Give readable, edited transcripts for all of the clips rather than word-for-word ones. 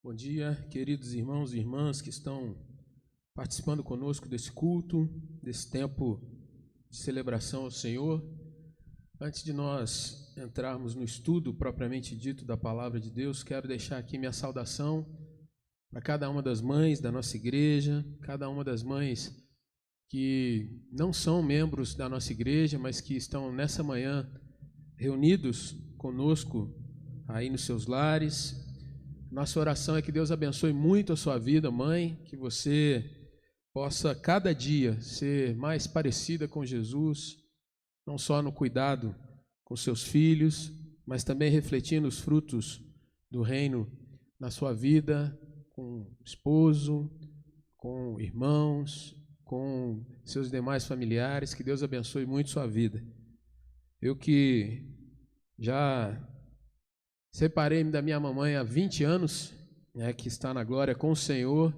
Bom dia, queridos irmãos e irmãs que estão participando conosco desse culto, desse tempo de celebração ao Senhor. Antes de nós entrarmos no estudo propriamente dito da Palavra de Deus, quero deixar aqui minha saudação para cada uma das mães da nossa igreja, cada uma das mães que não são membros da nossa igreja, mas que estão nessa manhã reunidos conosco aí nos seus lares. Nossa oração é que Deus abençoe muito a sua vida, mãe, que você possa cada dia ser mais parecida com Jesus, não só no cuidado com seus filhos, mas também refletindo os frutos do reino na sua vida, com o esposo, com irmãos, com seus demais familiares. Que Deus abençoe muito sua vida. Eu que já separei-me da minha mamãe há 20 anos, que está na glória com o Senhor.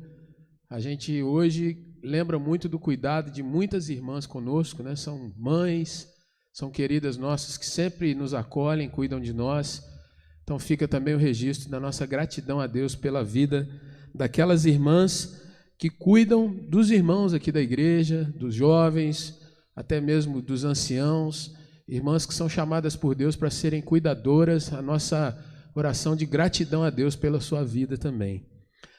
A gente hoje lembra muito do cuidado de muitas irmãs conosco, São mães, são queridas nossas que sempre nos acolhem, cuidam de nós. Então fica também o registro da nossa gratidão a Deus pela vida daquelas irmãs que cuidam dos irmãos aqui da igreja, dos jovens, até mesmo dos anciãos, irmãs que são chamadas por Deus para serem cuidadoras. A nossa oração de gratidão a Deus pela sua vida também.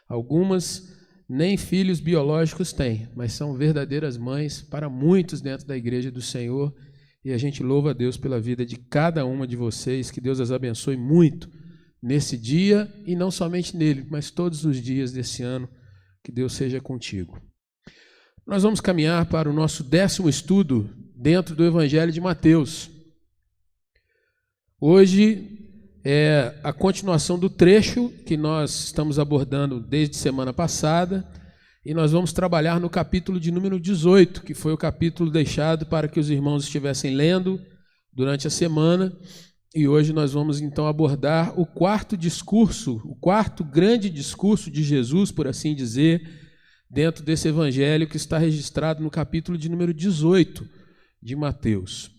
Algumas nem filhos biológicos têm, mas são verdadeiras mães para muitos dentro da igreja do Senhor, e a gente louva a Deus pela vida de cada uma de vocês. Que Deus as abençoe muito nesse dia, e não somente nele, mas todos os dias desse ano. Que Deus seja contigo. Nós vamos caminhar para o nosso 10º estudo dentro do Evangelho de Mateus. Hoje é a continuação do trecho que nós estamos abordando desde semana passada, e nós vamos trabalhar no capítulo de número 18, que foi o capítulo deixado para que os irmãos estivessem lendo durante a semana, e hoje nós vamos então abordar o quarto grande discurso de Jesus, por assim dizer, dentro desse evangelho que está registrado no capítulo de número 18 de Mateus.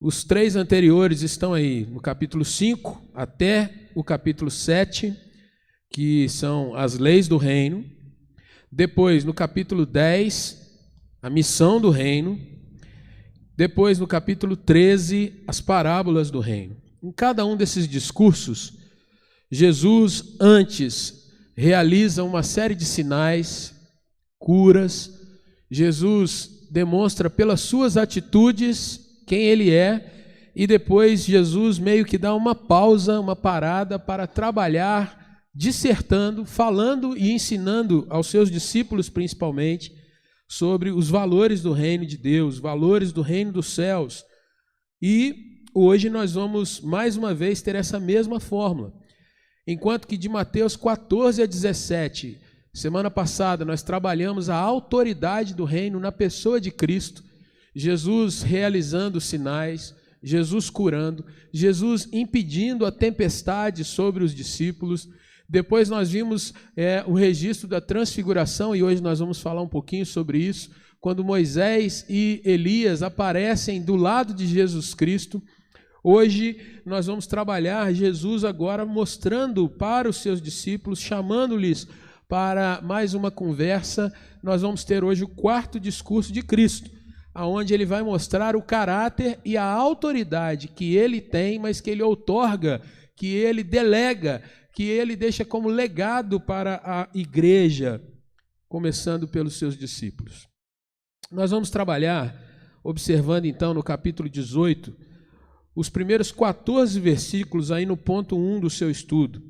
Os 3 anteriores estão aí no capítulo 5 até o capítulo 7, que são as leis do reino. Depois, no capítulo 10, a missão do reino. Depois, no capítulo 13, as parábolas do reino. Em cada um desses discursos, Jesus antes realiza uma série de sinais, curas. Jesus demonstra pelas suas atitudes quem ele é, e depois Jesus meio que dá uma pausa, uma parada para trabalhar, dissertando, falando e ensinando aos seus discípulos principalmente sobre os valores do reino de Deus, valores do reino dos céus. E hoje nós vamos mais uma vez ter essa mesma fórmula. Enquanto que de Mateus 14 a 17, semana passada nós trabalhamos a autoridade do reino na pessoa de Cristo, Jesus realizando sinais, Jesus curando, Jesus impedindo a tempestade sobre os discípulos. Depois nós vimos o registro da transfiguração, e hoje nós vamos falar um pouquinho sobre isso, quando Moisés e Elias aparecem do lado de Jesus Cristo. Hoje nós vamos trabalhar Jesus agora mostrando para os seus discípulos, chamando-lhes para mais uma conversa. Nós vamos ter hoje o quarto discurso de Cristo, onde ele vai mostrar o caráter e a autoridade que ele tem, mas que ele outorga, que ele delega, que ele deixa como legado para a igreja, começando pelos seus discípulos. Nós vamos trabalhar, observando então no capítulo 18, os primeiros 14 versículos aí no ponto 1 do seu estudo.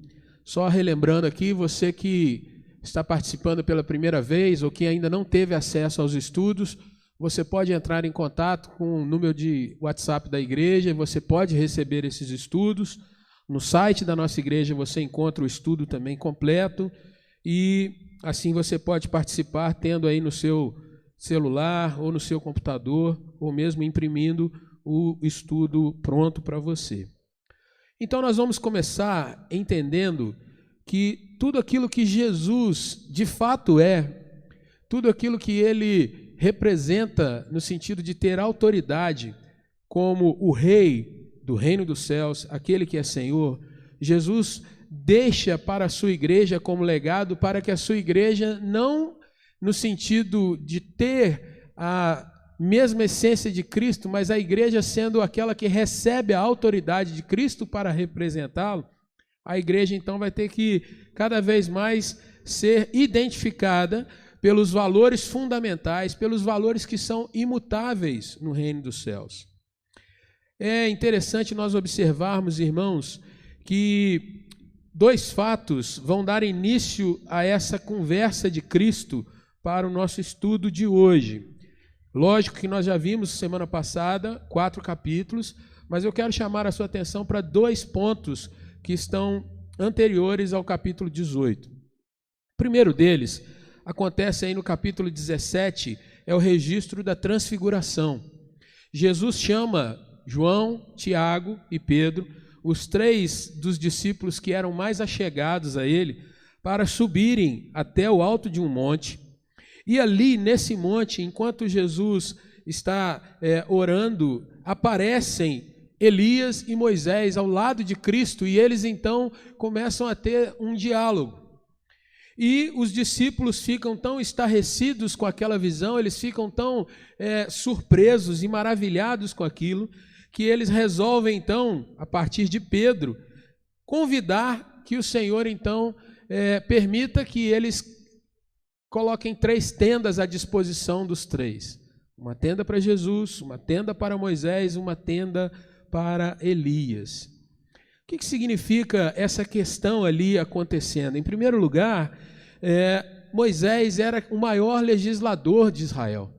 Só relembrando aqui, você que está participando pela primeira vez ou que ainda não teve acesso aos estudos, você pode entrar em contato com o número de WhatsApp da igreja e você pode receber esses estudos. No site da nossa igreja você encontra o estudo também completo, e assim você pode participar tendo aí no seu celular ou no seu computador, ou mesmo imprimindo o estudo pronto para você. Então nós vamos começar entendendo que tudo aquilo que Jesus de fato é, tudo aquilo que ele representa no sentido de ter autoridade como o rei do reino dos céus, aquele que é Senhor, Jesus deixa para a sua igreja como legado, para que a sua igreja, não no sentido de ter a mesma essência de Cristo, mas a igreja sendo aquela que recebe a autoridade de Cristo para representá-lo, a igreja então vai ter que cada vez mais ser identificada pelos valores fundamentais, pelos valores que são imutáveis no reino dos céus. É interessante nós observarmos, irmãos, que dois fatos vão dar início a essa conversa de Cristo para o nosso estudo de hoje. Lógico que nós já vimos semana passada 4 capítulos, mas eu quero chamar a sua atenção para 2 pontos que estão anteriores ao capítulo 18. O primeiro deles acontece aí no capítulo 17, é o registro da transfiguração. Jesus chama João, Tiago e Pedro, os 3 dos discípulos que eram mais achegados a ele, para subirem até o alto de um monte. E ali, nesse monte, enquanto Jesus está orando, aparecem Elias e Moisés ao lado de Cristo, e eles então começam a ter um diálogo. E os discípulos ficam tão estarrecidos com aquela visão, eles ficam tão surpresos e maravilhados com aquilo, que eles resolvem então, a partir de Pedro, convidar que o Senhor então permita que eles coloquem 3 tendas à disposição dos 3. Uma tenda para Jesus, uma tenda para Moisés, uma tenda para Elias. O que significa essa questão ali acontecendo? Em primeiro lugar, Moisés era o maior legislador de Israel,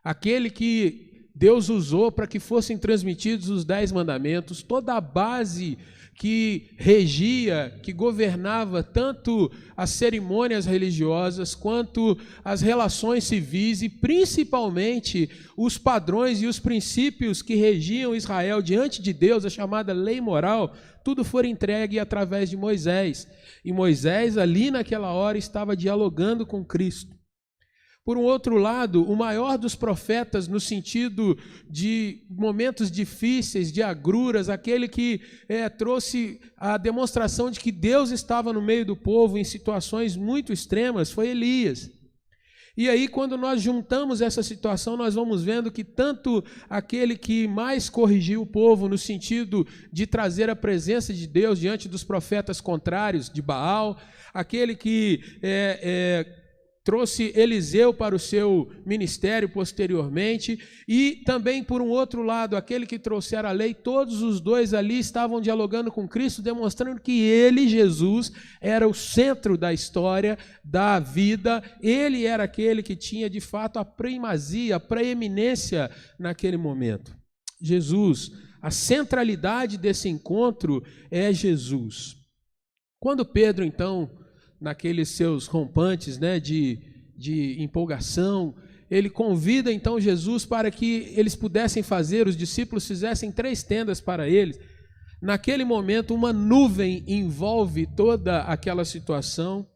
aquele que Deus usou para que fossem transmitidos os 10 mandamentos, toda a base que regia, que governava tanto as cerimônias religiosas quanto as relações civis e principalmente os padrões e os princípios que regiam Israel diante de Deus, a chamada lei moral, tudo foi entregue através de Moisés. E Moisés ali naquela hora estava dialogando com Cristo. Por um outro lado, o maior dos profetas no sentido de momentos difíceis, de agruras, aquele que trouxe a demonstração de que Deus estava no meio do povo em situações muito extremas, foi Elias. E aí, quando nós juntamos essa situação, nós vamos vendo que tanto aquele que mais corrigiu o povo no sentido de trazer a presença de Deus diante dos profetas contrários de Baal, aquele que trouxe Eliseu para o seu ministério posteriormente, e também, por um outro lado, aquele que trouxera a lei, todos os dois ali estavam dialogando com Cristo, demonstrando que ele, Jesus, era o centro da história, da vida, ele era aquele que tinha de fato a primazia, a preeminência naquele momento. Jesus, a centralidade desse encontro é Jesus. Quando Pedro, então, naqueles seus rompantes de empolgação, ele convida então Jesus para que eles pudessem fazer, os discípulos fizessem 3 tendas para eles. Naquele momento uma nuvem envolve toda aquela situação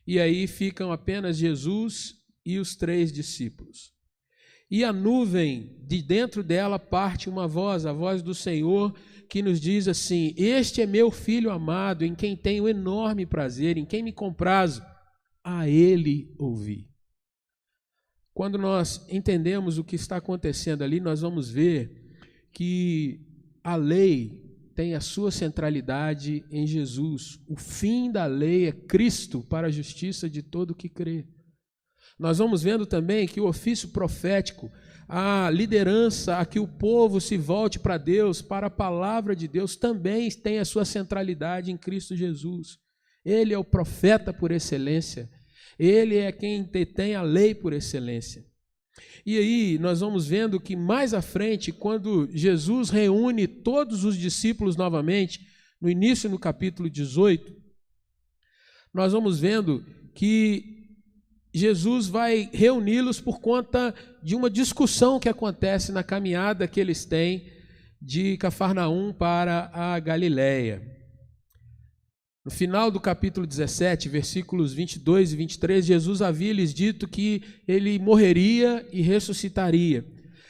e aí ficam apenas Jesus e os 3 discípulos. E a nuvem, de dentro dela parte uma voz, a voz do Senhor, que nos diz assim: este é meu filho amado, em quem tenho enorme prazer, em quem me comprazo, a ele ouvi. Quando nós entendemos o que está acontecendo ali, nós vamos ver que a lei tem a sua centralidade em Jesus. O fim da lei é Cristo para a justiça de todo o que crê. Nós vamos vendo também que o ofício profético, a liderança, a que o povo se volte para Deus, para a palavra de Deus, também tem a sua centralidade em Cristo Jesus. Ele é o profeta por excelência, ele é quem detém a lei por excelência. E aí nós vamos vendo que mais à frente, quando Jesus reúne todos os discípulos novamente, no início do capítulo 18, nós vamos vendo que Jesus vai reuni-los por conta de uma discussão que acontece na caminhada que eles têm de Cafarnaum para a Galileia. No final do capítulo 17, versículos 22 e 23, Jesus havia lhes dito que ele morreria e ressuscitaria.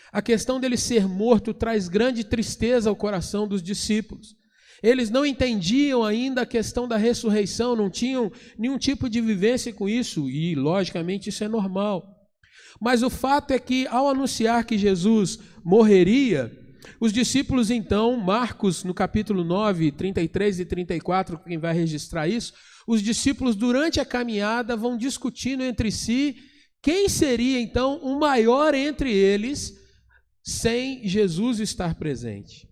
A questão dele ser morto traz grande tristeza ao coração dos discípulos. Eles não entendiam ainda a questão da ressurreição, não tinham nenhum tipo de vivência com isso, e logicamente isso é normal. Mas o fato é que, ao anunciar que Jesus morreria, os discípulos então, Marcos no capítulo 9, 33 e 34, quem vai registrar isso, os discípulos durante a caminhada vão discutindo entre si quem seria então o maior entre eles sem Jesus estar presente.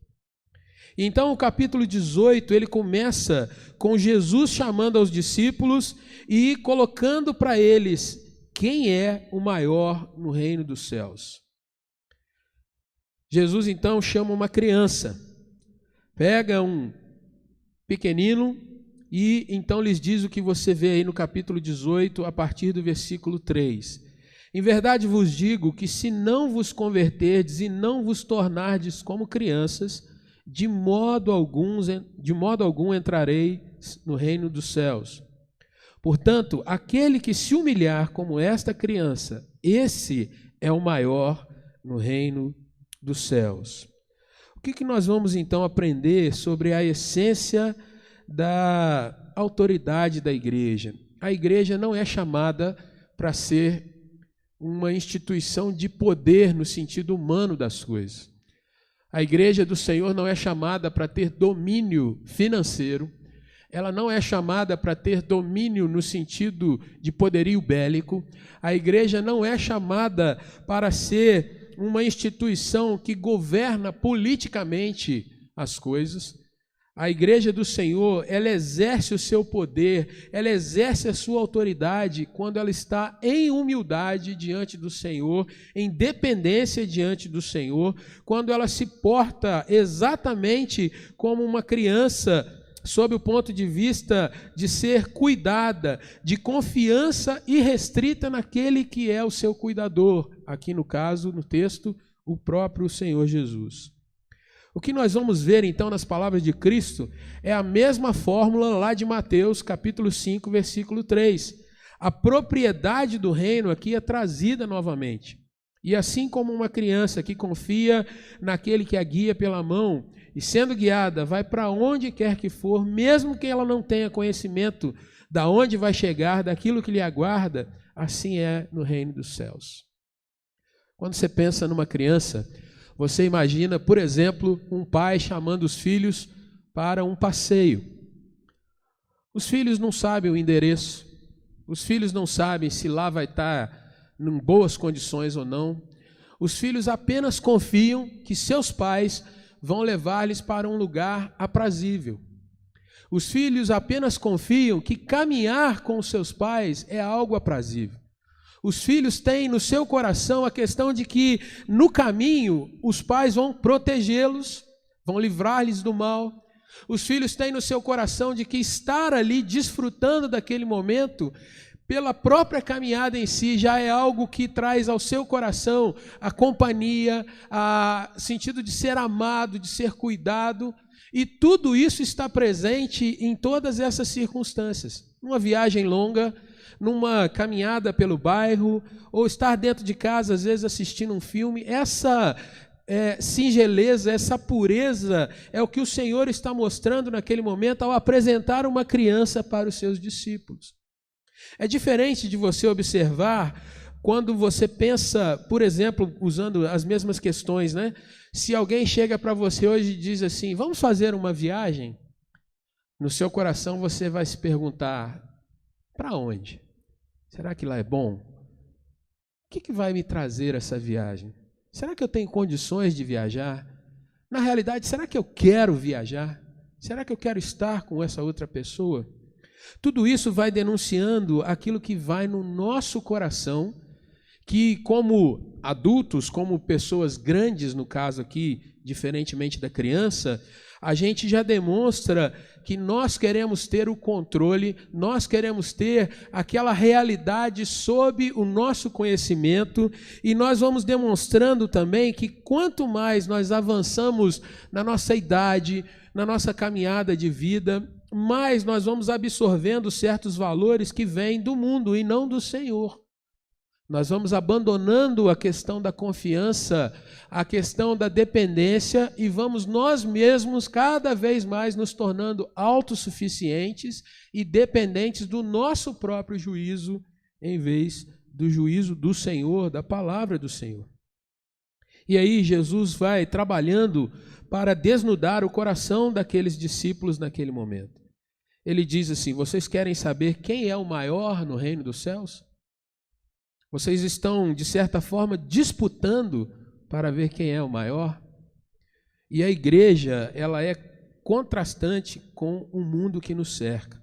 Então o capítulo 18, ele começa com Jesus chamando aos discípulos e colocando para eles quem é o maior no reino dos céus. Jesus então chama uma criança, pega um pequenino e então lhes diz o que você vê aí no capítulo 18, a partir do versículo 3. Em verdade vos digo que se não vos converterdes e não vos tornardes como crianças, de modo algum entrareis no reino dos céus. Portanto, aquele que se humilhar como esta criança, esse é o maior no reino dos céus. O que nós vamos então aprender sobre a essência da autoridade da igreja? A igreja não é chamada para ser uma instituição de poder no sentido humano das coisas. A igreja do Senhor não é chamada para ter domínio financeiro, ela não é chamada para ter domínio no sentido de poderio bélico, a igreja não é chamada para ser uma instituição que governa politicamente as coisas. A igreja do Senhor, ela exerce o seu poder, ela exerce a sua autoridade quando ela está em humildade diante do Senhor, em dependência diante do Senhor, quando ela se porta exatamente como uma criança, sob o ponto de vista de ser cuidada, de confiança irrestrita naquele que é o seu cuidador, aqui no caso, no texto, o próprio Senhor Jesus. O que nós vamos ver então nas palavras de Cristo é a mesma fórmula lá de Mateus capítulo 5, versículo 3. A propriedade do reino aqui é trazida novamente. E assim como uma criança que confia naquele que a guia pela mão e sendo guiada vai para onde quer que for, mesmo que ela não tenha conhecimento da onde vai chegar, daquilo que lhe aguarda, assim é no reino dos céus. Quando você pensa numa criança, você imagina, por exemplo, um pai chamando os filhos para um passeio. Os filhos não sabem o endereço, os filhos não sabem se lá vai estar em boas condições ou não. Os filhos apenas confiam que seus pais vão levar-lhes para um lugar aprazível. Os filhos apenas confiam que caminhar com os seus pais é algo aprazível. Os filhos têm no seu coração a questão de que no caminho os pais vão protegê-los, vão livrar-lhes do mal. Os filhos têm no seu coração de que estar ali desfrutando daquele momento, pela própria caminhada em si, já é algo que traz ao seu coração a companhia, o sentido de ser amado, de ser cuidado. E tudo isso está presente em todas essas circunstâncias. Numa viagem longa, numa caminhada pelo bairro, ou estar dentro de casa, às vezes assistindo um filme, essa singeleza, essa pureza é o que o Senhor está mostrando naquele momento ao apresentar uma criança para os seus discípulos. É diferente de você observar quando você pensa, por exemplo, usando as mesmas questões, né? Se alguém chega para você hoje e diz assim, vamos fazer uma viagem, no seu coração você vai se perguntar, para onde? Será que lá é bom? O que vai me trazer essa viagem? Será que eu tenho condições de viajar? Na realidade, será que eu quero viajar? Será que eu quero estar com essa outra pessoa? Tudo isso vai denunciando aquilo que vai no nosso coração, que como adultos, como pessoas grandes, no caso aqui, diferentemente da criança, a gente já demonstra que nós queremos ter o controle, nós queremos ter aquela realidade sob o nosso conhecimento, e nós vamos demonstrando também que quanto mais nós avançamos na nossa idade, na nossa caminhada de vida, mais nós vamos absorvendo certos valores que vêm do mundo e não do Senhor. Nós vamos abandonando a questão da confiança, a questão da dependência e vamos nós mesmos cada vez mais nos tornando autossuficientes e dependentes do nosso próprio juízo, em vez do juízo do Senhor, da palavra do Senhor. E aí Jesus vai trabalhando para desnudar o coração daqueles discípulos naquele momento. Ele diz assim: vocês querem saber quem é o maior no reino dos céus? Vocês estão, de certa forma, disputando para ver quem é o maior? E a igreja, ela é contrastante com o mundo que nos cerca.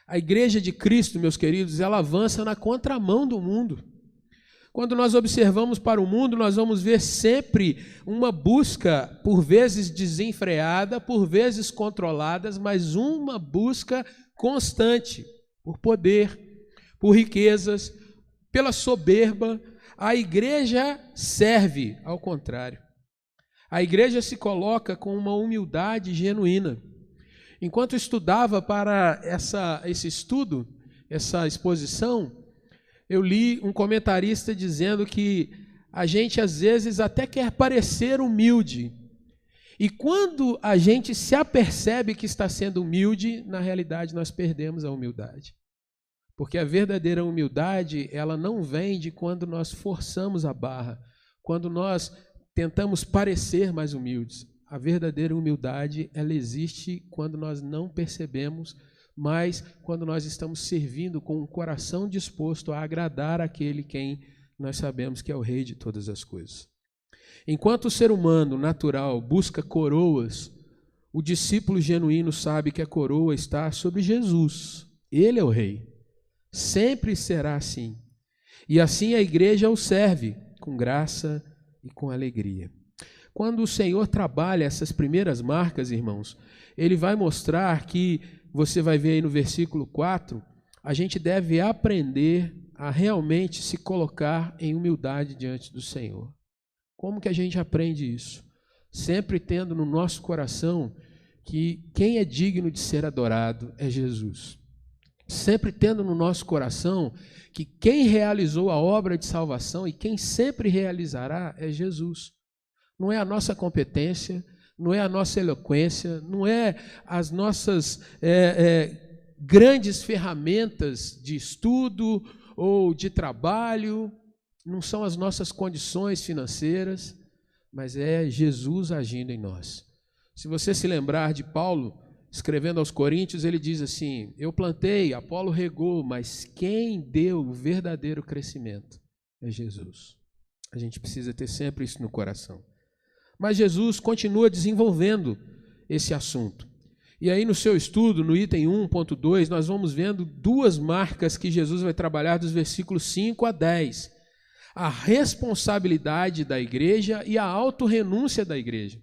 A igreja de Cristo, meus queridos, ela avança na contramão do mundo. Quando nós observamos para o mundo, nós vamos ver sempre uma busca, por vezes desenfreada, por vezes controladas, mas uma busca constante por poder, por riquezas, pela soberba. A igreja serve ao contrário. A igreja se coloca com uma humildade genuína. Enquanto eu estudava para esse estudo, essa exposição, eu li um comentarista dizendo que a gente às vezes até quer parecer humilde. E quando a gente se apercebe que está sendo humilde, na realidade nós perdemos a humildade. Porque a verdadeira humildade, ela não vem de quando nós forçamos a barra, quando nós tentamos parecer mais humildes. A verdadeira humildade, ela existe quando nós não percebemos, mas quando nós estamos servindo com um coração disposto a agradar aquele quem nós sabemos que é o Rei de todas as coisas. Enquanto o ser humano natural busca coroas, o discípulo genuíno sabe que a coroa está sobre Jesus. Ele é o Rei. Sempre será assim. E assim a igreja o serve com graça e com alegria. Quando o Senhor trabalha essas primeiras marcas, irmãos, Ele vai mostrar que, você vai ver aí no versículo 4, a gente deve aprender a realmente se colocar em humildade diante do Senhor. Como que a gente aprende isso? Sempre tendo no nosso coração que quem é digno de ser adorado é Jesus. Sempre tendo no nosso coração que quem realizou a obra de salvação e quem sempre realizará é Jesus. Não é a nossa competência, não é a nossa eloquência, não é as nossas grandes ferramentas de estudo ou de trabalho, não são as nossas condições financeiras, mas é Jesus agindo em nós. Se você se lembrar de Paulo, escrevendo aos Coríntios, ele diz assim: eu plantei, Apolo regou, mas quem deu o verdadeiro crescimento é Jesus. A gente precisa ter sempre isso no coração. Mas Jesus continua desenvolvendo esse assunto. E aí no seu estudo, no item 1.2, nós vamos vendo duas marcas que Jesus vai trabalhar dos versículos 5 a 10. A responsabilidade da igreja e a autorrenúncia da igreja.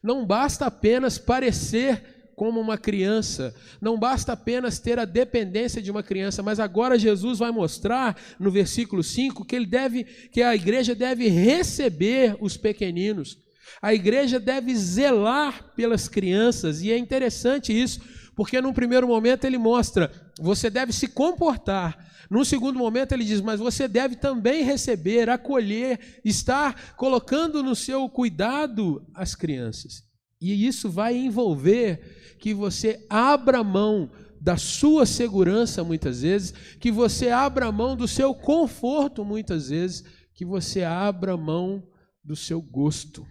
Não basta apenas parecer como uma criança, não basta apenas ter a dependência de uma criança, mas agora Jesus vai mostrar no versículo 5 que a igreja deve receber os pequeninos, a igreja deve zelar pelas crianças, e é interessante isso, porque num primeiro momento ele mostra, você deve se comportar, num segundo momento ele diz, mas você deve também receber, acolher, estar colocando no seu cuidado as crianças. E isso vai envolver que você abra mão da sua segurança muitas vezes, que você abra mão do seu conforto muitas vezes, que você abra mão do seu gosto,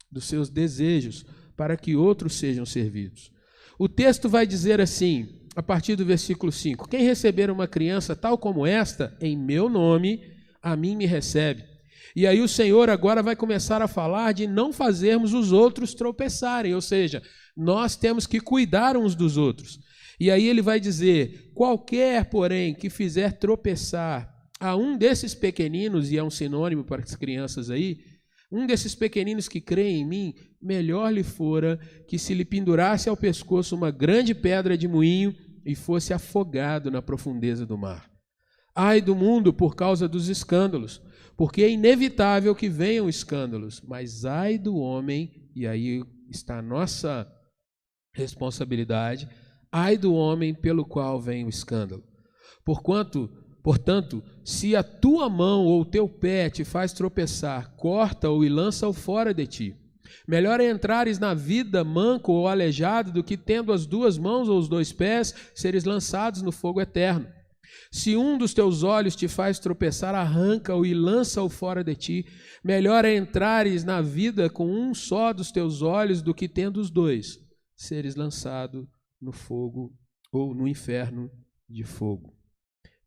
dos seus desejos, para que outros sejam servidos. O texto vai dizer assim, a partir do versículo 5, quem receber uma criança tal como esta, em meu nome, a mim me recebe. E aí o Senhor agora vai começar a falar de não fazermos os outros tropeçarem, ou seja, nós temos que cuidar uns dos outros. E aí ele vai dizer, qualquer, porém, que fizer tropeçar a um desses pequeninos, e é um sinônimo para as crianças aí, um desses pequeninos que creem em mim, melhor lhe fora que se lhe pendurasse ao pescoço uma grande pedra de moinho e fosse afogado na profundeza do mar. Ai do mundo por causa dos escândalos, porque é inevitável que venham escândalos, mas ai do homem, e aí está a nossa responsabilidade, ai do homem pelo qual vem o escândalo. Porquanto Portanto, se a tua mão ou o teu pé te faz tropeçar, corta-o e lança-o fora de ti. Melhor é entrares na vida manco ou aleijado do que, tendo as duas mãos ou os dois pés, seres lançados no fogo eterno. Se um dos teus olhos te faz tropeçar, arranca-o e lança-o fora de ti. Melhor é entrares na vida com um só dos teus olhos do que, tendo os dois, seres lançado no fogo ou no inferno de fogo.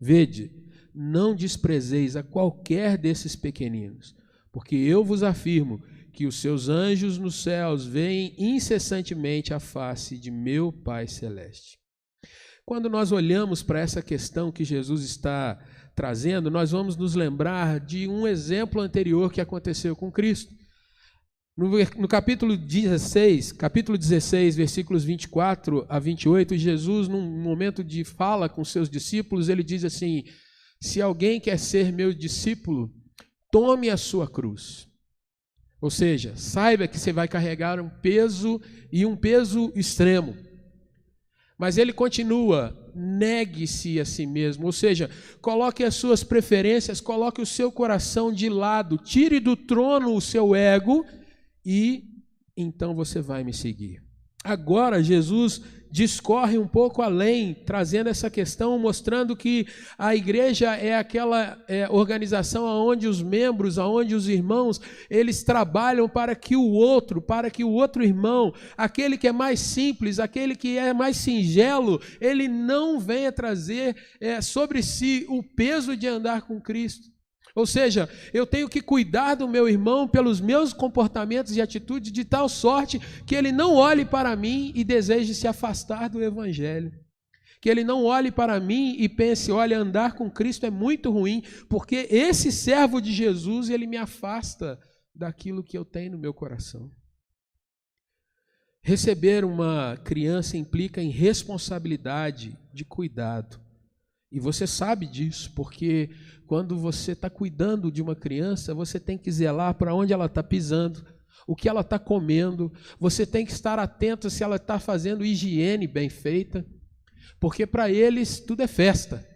Vede, não desprezeis a qualquer desses pequeninos, porque eu vos afirmo que os seus anjos nos céus veem incessantemente a face de meu Pai Celeste. Quando nós olhamos para essa questão que Jesus está trazendo, nós vamos nos lembrar de um exemplo anterior que aconteceu com Cristo. No capítulo 16, versículos 24 a 28, Jesus, num momento de fala com seus discípulos, ele diz assim: se alguém quer ser meu discípulo, tome a sua cruz. Ou seja, saiba que você vai carregar um peso e um peso extremo. Mas ele continua, negue-se a si mesmo, ou seja, coloque as suas preferências, coloque o seu coração de lado, tire do trono o seu ego e então você vai me seguir. Agora Jesus discorre um pouco além, trazendo essa questão, mostrando que a igreja é aquela organização onde os membros, onde os irmãos, eles trabalham para que o outro irmão, aquele que é mais simples, aquele que é mais singelo, ele não venha trazer sobre si o peso de andar com Cristo. Ou seja, eu tenho que cuidar do meu irmão pelos meus comportamentos e atitudes de tal sorte que ele não olhe para mim e deseje se afastar do Evangelho. Que ele não olhe para mim e pense, olha, andar com Cristo é muito ruim, porque esse servo de Jesus, ele me afasta daquilo que eu tenho no meu coração. Receber uma criança implica em responsabilidade de cuidado. E você sabe disso, porque quando você está cuidando de uma criança, você tem que zelar para onde ela está pisando, o que ela está comendo, você tem que estar atento se ela está fazendo higiene bem feita, porque para eles tudo é festa.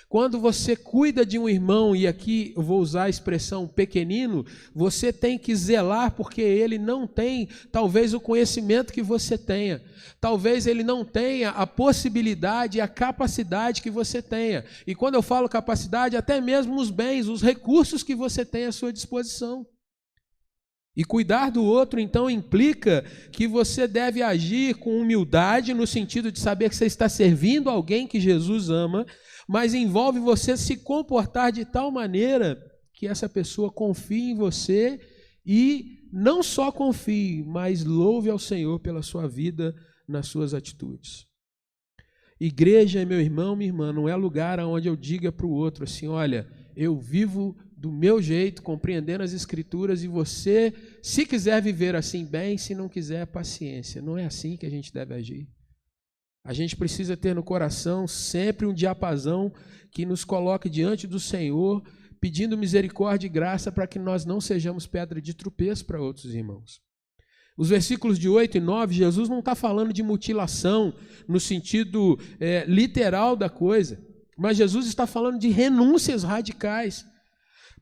Quando você cuida de um irmão, e aqui eu vou usar a expressão pequenino, você tem que zelar porque ele não tem talvez o conhecimento que você tenha. Talvez ele não tenha a possibilidade, a capacidade que você tenha. E quando eu falo capacidade, até mesmo os bens, os recursos que você tem à sua disposição. E cuidar do outro, então, implica que você deve agir com humildade, no sentido de saber que você está servindo alguém que Jesus ama, mas envolve você se comportar de tal maneira que essa pessoa confie em você e não só confie, mas louve ao Senhor pela sua vida nas suas atitudes. Igreja, meu irmão, minha irmã, não é lugar onde eu diga para o outro assim, olha, eu vivo do meu jeito, compreendendo as Escrituras, e você, se quiser viver assim bem, se não quiser, paciência. Não é assim que a gente deve agir. A gente precisa ter no coração sempre um diapasão que nos coloque diante do Senhor, pedindo misericórdia e graça para que nós não sejamos pedra de tropeço para outros irmãos. Os versículos de 8 e 9, Jesus não está falando de mutilação no sentido literal da coisa, mas Jesus está falando de renúncias radicais.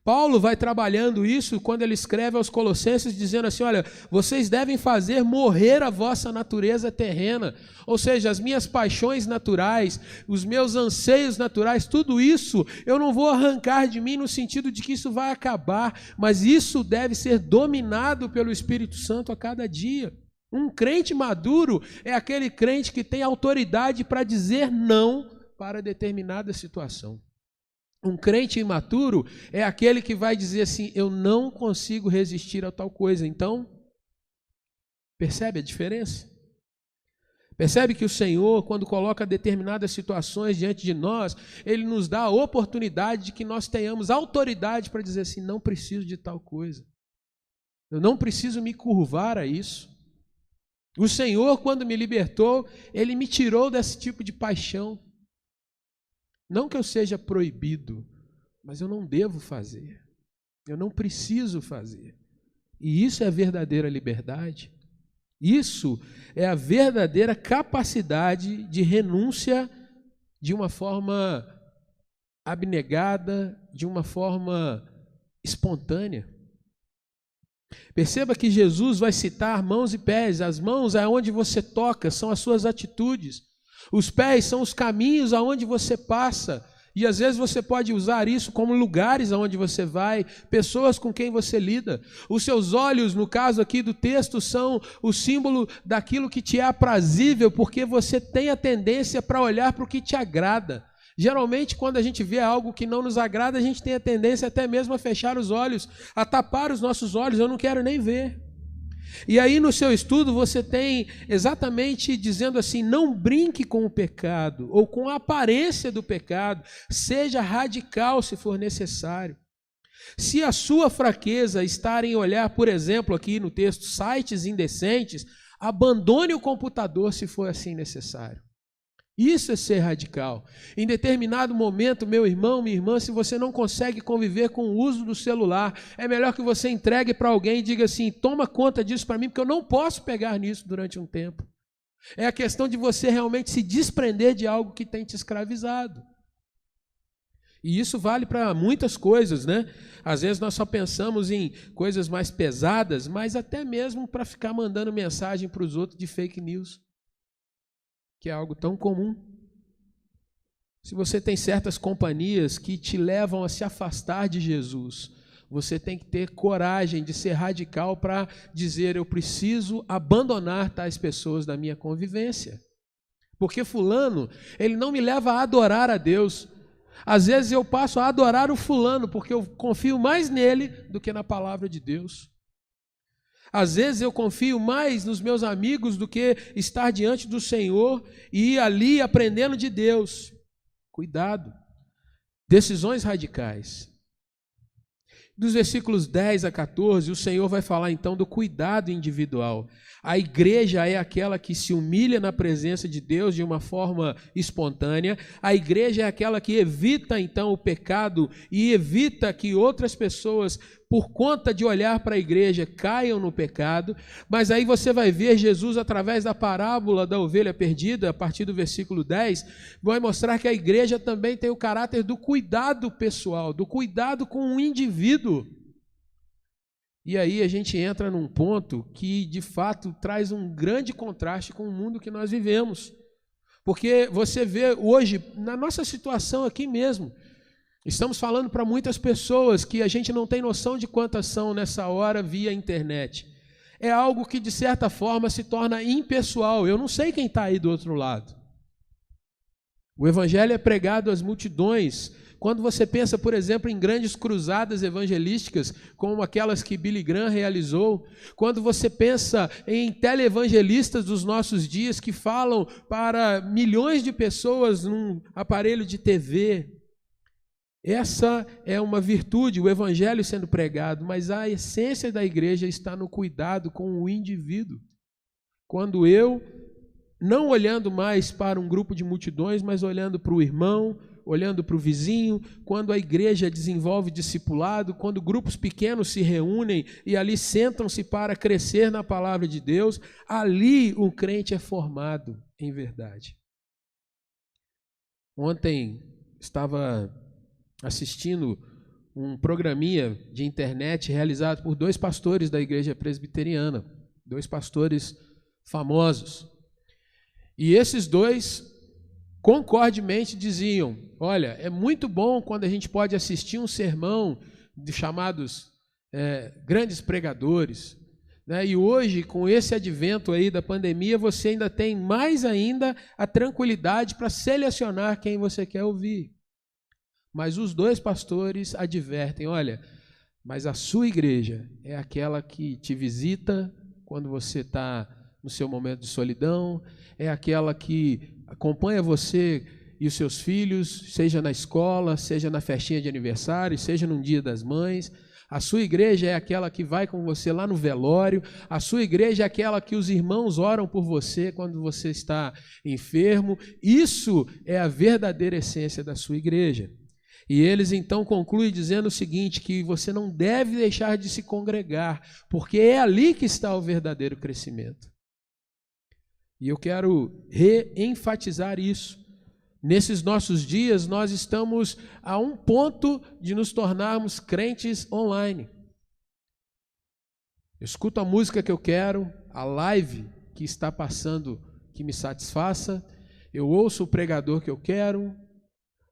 Paulo vai trabalhando isso quando ele escreve aos Colossenses dizendo assim, olha, vocês devem fazer morrer a vossa natureza terrena, ou seja, as minhas paixões naturais, os meus anseios naturais, tudo isso eu não vou arrancar de mim no sentido de que isso vai acabar, mas isso deve ser dominado pelo Espírito Santo a cada dia. Um crente maduro é aquele crente que tem autoridade para dizer não para determinada situação. Um crente imaturo é aquele que vai dizer assim, eu não consigo resistir a tal coisa. Então, percebe a diferença? Percebe que o Senhor, quando coloca determinadas situações diante de nós, Ele nos dá a oportunidade de que nós tenhamos autoridade para dizer assim, não preciso de tal coisa. Eu não preciso me curvar a isso. O Senhor, quando me libertou, Ele me tirou desse tipo de paixão. Não que eu seja proibido, mas eu não devo fazer. Eu não preciso fazer. E isso é a verdadeira liberdade. Isso é a verdadeira capacidade de renúncia de uma forma abnegada, de uma forma espontânea. Perceba que Jesus vai citar mãos e pés. As mãos é onde você toca, são as suas atitudes. Os pés são os caminhos aonde você passa. E às vezes você pode usar isso como lugares aonde você vai, pessoas com quem você lida. Os seus olhos, no caso aqui do texto, são o símbolo daquilo que te é aprazível, porque você tem a tendência para olhar para o que te agrada. Geralmente, quando a gente vê algo que não nos agrada, a gente tem a tendência até mesmo a fechar os olhos, a tapar os nossos olhos, eu não quero nem ver. E aí no seu estudo você tem exatamente dizendo assim, não brinque com o pecado, ou com a aparência do pecado, seja radical se for necessário. Se a sua fraqueza está em olhar, por exemplo, aqui no texto, sites indecentes, abandone o computador se for assim necessário. Isso é ser radical. Em determinado momento, meu irmão, minha irmã, se você não consegue conviver com o uso do celular, é melhor que você entregue para alguém e diga assim, toma conta disso para mim, porque eu não posso pegar nisso durante um tempo. É a questão de você realmente se desprender de algo que tem te escravizado. E isso vale para muitas coisas, né? Às vezes nós só pensamos em coisas mais pesadas, mas até mesmo para ficar mandando mensagem para os outros de fake news, que é algo tão comum. Se você tem certas companhias que te levam a se afastar de Jesus, você tem que ter coragem de ser radical para dizer, eu preciso abandonar tais pessoas da minha convivência. Porque fulano, ele não me leva a adorar a Deus. Às vezes eu passo a adorar o fulano, porque eu confio mais nele do que na palavra de Deus. Às vezes eu confio mais nos meus amigos do que estar diante do Senhor e ir ali aprendendo de Deus. Cuidado. Decisões radicais. Dos versículos 10 a 14, o Senhor vai falar então do cuidado individual. A igreja é aquela que se humilha na presença de Deus de uma forma espontânea. A igreja é aquela que evita então o pecado e evita que outras pessoas, por conta de olhar para a igreja, caiam no pecado. Mas aí você vai ver Jesus, através da parábola da ovelha perdida, a partir do versículo 10, vai mostrar que a igreja também tem o caráter do cuidado pessoal, do cuidado com o indivíduo. E aí a gente entra num ponto que, de fato, traz um grande contraste com o mundo que nós vivemos. Porque você vê hoje, na nossa situação aqui mesmo, estamos falando para muitas pessoas que a gente não tem noção de quantas são nessa hora via internet. É algo que, de certa forma, se torna impessoal. Eu não sei quem está aí do outro lado. O evangelho é pregado às multidões. Quando você pensa, por exemplo, em grandes cruzadas evangelísticas, como aquelas que Billy Graham realizou, quando você pensa em televangelistas dos nossos dias que falam para milhões de pessoas num aparelho de TV, essa é uma virtude, o evangelho sendo pregado, mas a essência da igreja está no cuidado com o indivíduo. Quando eu, não olhando mais para um grupo de multidões, mas olhando para o irmão, olhando para o vizinho, quando a igreja desenvolve discipulado, quando grupos pequenos se reúnem e ali sentam-se para crescer na palavra de Deus, ali o crente é formado em verdade. Ontem estava assistindo um programinha de internet realizado por 2 pastores da igreja presbiteriana, 2 pastores famosos. E esses 2 concordemente diziam, olha, é muito bom quando a gente pode assistir um sermão de chamados grandes pregadores, né? E hoje, com esse advento aí da pandemia, você ainda tem mais ainda a tranquilidade para selecionar quem você quer ouvir. Mas os 2 pastores advertem, olha, mas a sua igreja é aquela que te visita quando você está no seu momento de solidão, é aquela que acompanha você e os seus filhos, seja na escola, seja na festinha de aniversário, seja num dia das mães. A sua igreja é aquela que vai com você lá no velório. A sua igreja é aquela que os irmãos oram por você quando você está enfermo. Isso é a verdadeira essência da sua igreja. E eles então concluem dizendo o seguinte, que você não deve deixar de se congregar, porque é ali que está o verdadeiro crescimento. E eu quero reenfatizar isso, Nesses nossos dias, nós estamos a um ponto de nos tornarmos crentes online. Eu escuto a música que eu quero, a live que está passando que me satisfaça, eu ouço o pregador que eu quero,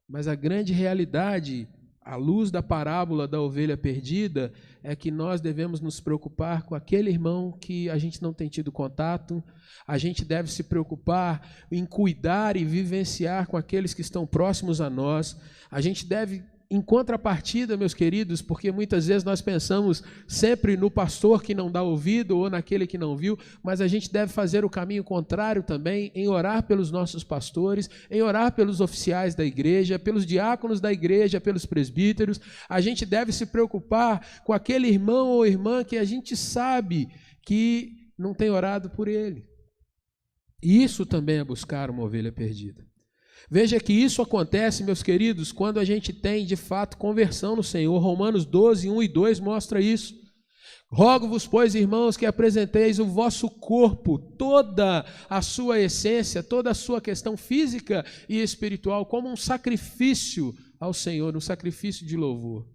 mas a grande realidade, à luz da parábola da ovelha perdida, é que nós devemos nos preocupar com aquele irmão que a gente não tem tido contato, a gente deve se preocupar em cuidar e vivenciar com aqueles que estão próximos a nós, a gente deve, em contrapartida, meus queridos, porque muitas vezes nós pensamos sempre no pastor que não dá ouvido ou naquele que não viu, mas a gente deve fazer o caminho contrário também, em orar pelos nossos pastores, em orar pelos oficiais da igreja, pelos diáconos da igreja, pelos presbíteros. A gente deve se preocupar com aquele irmão ou irmã que a gente sabe que não tem orado por ele. Isso também é buscar uma ovelha perdida. Veja que isso acontece, meus queridos, quando a gente tem, de fato, conversão no Senhor. Romanos 12, 1 e 2 mostra isso. Rogo-vos, pois, irmãos, que apresenteis o vosso corpo, toda a sua essência, toda a sua questão física e espiritual, como um sacrifício ao Senhor, um sacrifício de louvor.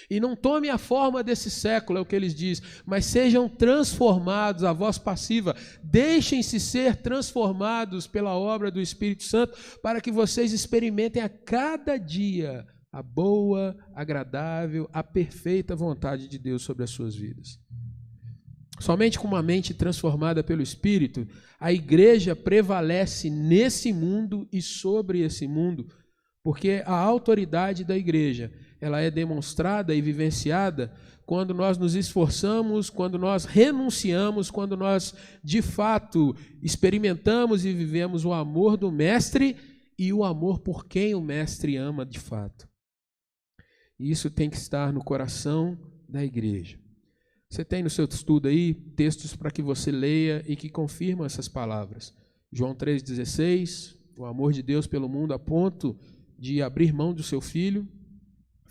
E não tome a forma desse século, é o que eles dizem, mas sejam transformados, a voz passiva, deixem-se ser transformados pela obra do Espírito Santo, para que vocês experimentem a cada dia a boa, agradável, a perfeita vontade de Deus sobre as suas vidas. Somente com uma mente transformada pelo Espírito, a igreja prevalece nesse mundo e sobre esse mundo, porque a autoridade da igreja, ela é demonstrada e vivenciada quando nós nos esforçamos, quando nós renunciamos, quando nós, de fato, experimentamos e vivemos o amor do Mestre e o amor por quem o Mestre ama de fato. E isso tem que estar no coração da igreja. Você tem no seu estudo aí textos para que você leia e que confirmam essas palavras. João 3,16, o amor de Deus pelo mundo a ponto de abrir mão do seu Filho.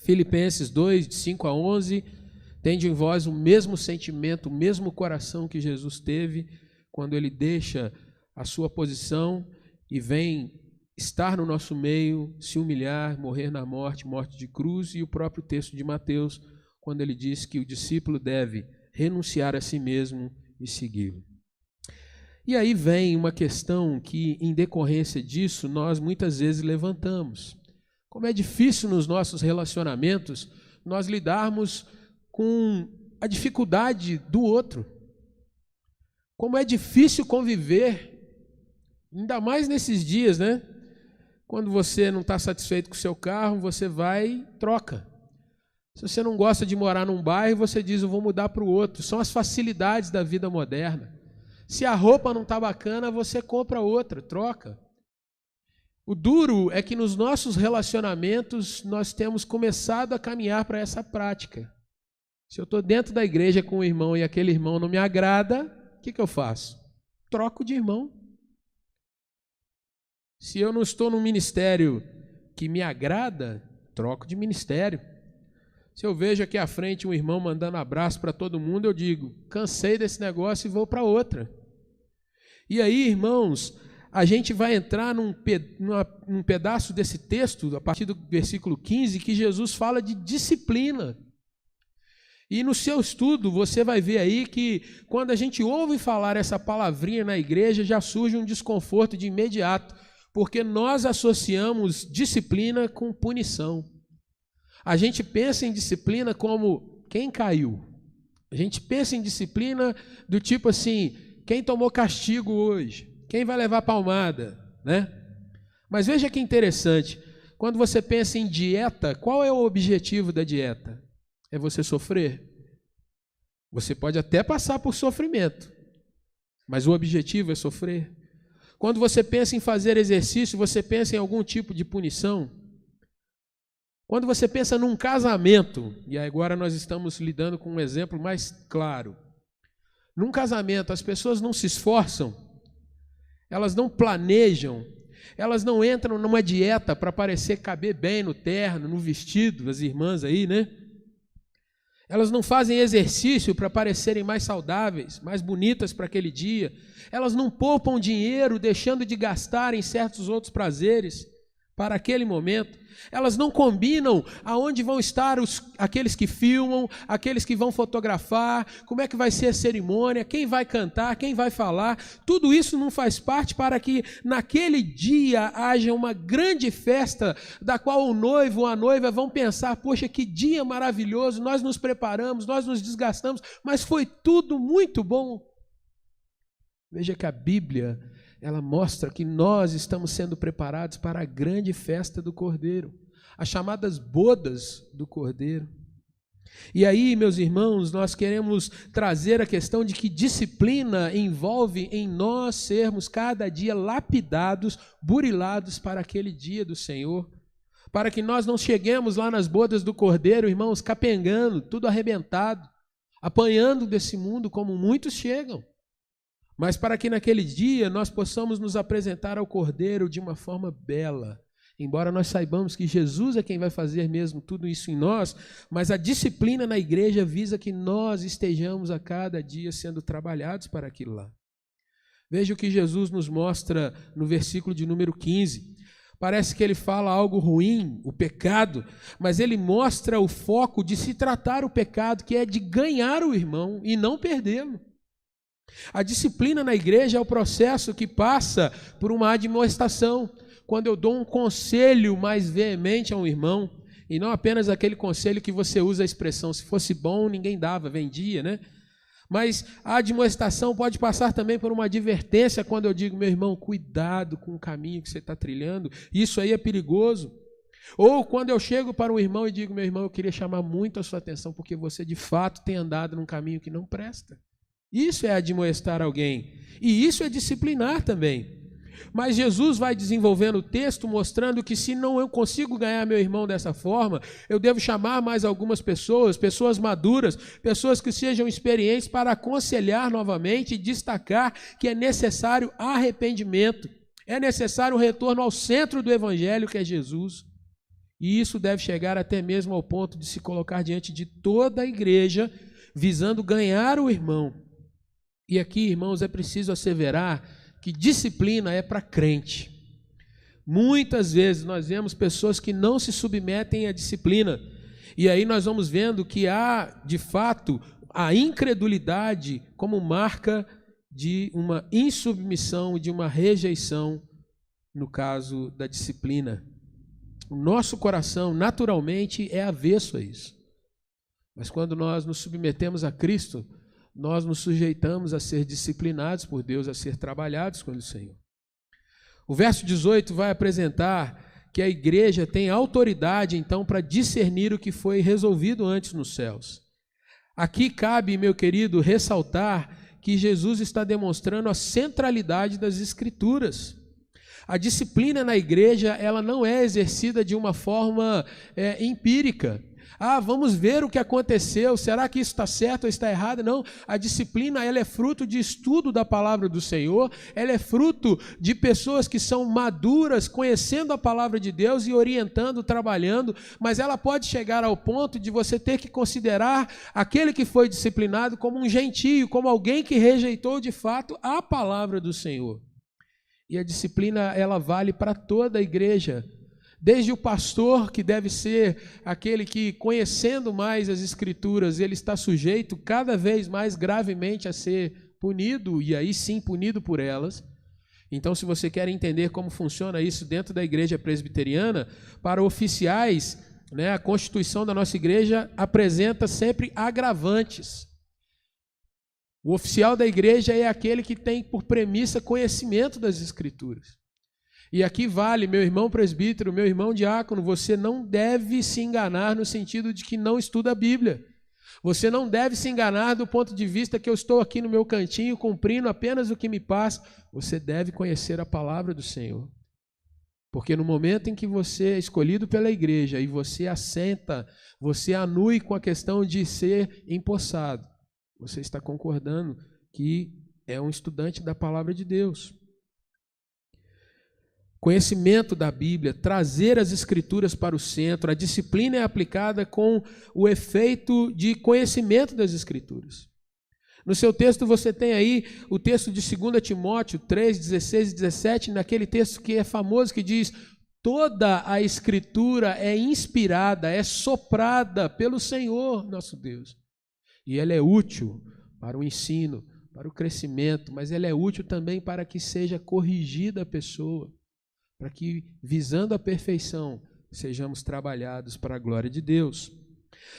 Filipenses 2, de 5 a 11, tende em vós o mesmo sentimento, o mesmo coração que Jesus teve quando ele deixa a sua posição e vem estar no nosso meio, se humilhar, morrer na morte, morte de cruz, e o próprio texto de Mateus, quando ele diz que o discípulo deve renunciar a si mesmo e segui-lo. E aí vem uma questão que, em decorrência disso, nós muitas vezes levantamos. Como é difícil nos nossos relacionamentos nós lidarmos com a dificuldade do outro. Como é difícil conviver, ainda mais nesses dias, né? Quando você não está satisfeito com o seu carro, você vai e troca. Se você não gosta de morar num bairro, você diz, eu vou mudar para o outro. São as facilidades da vida moderna. Se a roupa não está bacana, você compra outra, troca. O duro é que nos nossos relacionamentos nós temos começado a caminhar para essa prática. Se eu estou dentro da igreja com um irmão e aquele irmão não me agrada, o que eu faço? Troco de irmão. Se eu não estou num ministério que me agrada, troco de ministério. Se eu vejo aqui à frente um irmão mandando abraço para todo mundo, eu digo, cansei desse negócio e vou para outra. E aí, irmãos, a gente vai entrar num pedaço desse texto, a partir do versículo 15, que Jesus fala de disciplina. E no seu estudo, você vai ver aí que quando a gente ouve falar essa palavrinha na igreja, já surge um desconforto de imediato, porque nós associamos disciplina com punição. A gente pensa em disciplina como quem caiu. A gente pensa em disciplina do tipo assim, quem tomou castigo hoje? Quem vai levar palmada, né? Mas veja que interessante, quando você pensa em dieta, qual é o objetivo da dieta? É você sofrer. Você pode até passar por sofrimento, mas o objetivo é sofrer. Quando você pensa em fazer exercício, você pensa em algum tipo de punição. Quando você pensa num casamento, e agora nós estamos lidando com um exemplo mais claro. Num casamento, as pessoas não se esforçam, elas não planejam, elas não entram numa dieta para parecer caber bem no terno, no vestido, as irmãs aí, né? Elas não fazem exercício para parecerem mais saudáveis, mais bonitas para aquele dia. Elas não poupam dinheiro deixando de gastar em certos outros prazeres para aquele momento. Elas não combinam aonde vão estar aqueles que filmam, aqueles que vão fotografar, como é que vai ser a cerimônia, quem vai cantar, quem vai falar. Tudo isso não faz parte para que naquele dia haja uma grande festa da qual o noivo ou a noiva vão pensar: poxa, que dia maravilhoso, nós nos preparamos, nós nos desgastamos, mas foi tudo muito bom. Veja que a Bíblia, ela mostra que nós estamos sendo preparados para a grande festa do Cordeiro, as chamadas bodas do Cordeiro. E aí, meus irmãos, nós queremos trazer a questão de que disciplina envolve em nós sermos cada dia lapidados, burilados para aquele dia do Senhor, para que nós não cheguemos lá nas bodas do Cordeiro, irmãos, capengando, tudo arrebentado, apanhando desse mundo como muitos chegam. Mas para que naquele dia nós possamos nos apresentar ao Cordeiro de uma forma bela. Embora nós saibamos que Jesus é quem vai fazer mesmo tudo isso em nós, mas a disciplina na igreja visa que nós estejamos a cada dia sendo trabalhados para aquilo lá. Veja o que Jesus nos mostra no versículo de número 15. Parece que ele fala algo ruim, o pecado, mas ele mostra o foco de se tratar o pecado, que é de ganhar o irmão e não perdê-lo. A disciplina na igreja é o processo que passa por uma admoestação, quando eu dou um conselho mais veemente a um irmão, e não apenas aquele conselho que você usa a expressão: se fosse bom ninguém dava, vendia, né? Mas a admoestação pode passar também por uma advertência, quando eu digo: meu irmão, cuidado com o caminho que você está trilhando, isso aí é perigoso. Ou quando eu chego para um irmão e digo: meu irmão, eu queria chamar muito a sua atenção, porque você de fato tem andado num caminho que não presta. Isso é admoestar alguém, e isso é disciplinar também. Mas Jesus vai desenvolvendo o texto mostrando que se não eu consigo ganhar meu irmão dessa forma, eu devo chamar mais algumas pessoas, pessoas maduras, pessoas que sejam experientes para aconselhar novamente e destacar que é necessário arrependimento, é necessário um retorno ao centro do evangelho, que é Jesus. E isso deve chegar até mesmo ao ponto de se colocar diante de toda a igreja, visando ganhar o irmão. E aqui, irmãos, é preciso asseverar que disciplina é para crente. Muitas vezes nós vemos pessoas que não se submetem à disciplina. E aí nós vamos vendo que há, de fato, a incredulidade como marca de uma insubmissão, de uma rejeição, no caso da disciplina. O nosso coração, naturalmente, é avesso a isso. Mas quando nós nos submetemos a Cristo, nós nos sujeitamos a ser disciplinados por Deus, a ser trabalhados com o Senhor. O verso 18 vai apresentar que a igreja tem autoridade, então, para discernir o que foi resolvido antes nos céus. Aqui cabe, meu querido, ressaltar que Jesus está demonstrando a centralidade das Escrituras. A disciplina na igreja, ela não é exercida de uma forma empírica. Vamos ver o que aconteceu, será que isso está certo ou está errado? Não, a disciplina, ela é fruto de estudo da palavra do Senhor, ela é fruto de pessoas que são maduras, conhecendo a palavra de Deus e orientando, trabalhando, mas ela pode chegar ao ponto de você ter que considerar aquele que foi disciplinado como um gentio, como alguém que rejeitou de fato a palavra do Senhor. E a disciplina, ela vale para toda a igreja. Desde o pastor, que deve ser aquele que, conhecendo mais as Escrituras, ele está sujeito cada vez mais gravemente a ser punido, e aí sim punido por elas. Então, se você quer entender como funciona isso dentro da igreja presbiteriana, para oficiais, a Constituição da nossa igreja apresenta sempre agravantes. O oficial da igreja é aquele que tem por premissa conhecimento das Escrituras. E aqui vale, meu irmão presbítero, meu irmão diácono, você não deve se enganar no sentido de que não estuda a Bíblia. Você não deve se enganar do ponto de vista que eu estou aqui no meu cantinho cumprindo apenas o que me passa. Você deve conhecer a palavra do Senhor. Porque no momento em que você é escolhido pela igreja e você assenta, você anui com a questão de ser empossado, você está concordando que é um estudante da palavra de Deus. Conhecimento da Bíblia, trazer as Escrituras para o centro, a disciplina é aplicada com o efeito de conhecimento das Escrituras. No seu texto você tem aí o texto de 2 Timóteo 3, 16 e 17, naquele texto que é famoso, que diz: Toda a Escritura é inspirada, é soprada pelo Senhor nosso Deus. E ela é útil para o ensino, para o crescimento, mas ela é útil também para que seja corrigida a pessoa, para que, visando a perfeição, sejamos trabalhados para a glória de Deus.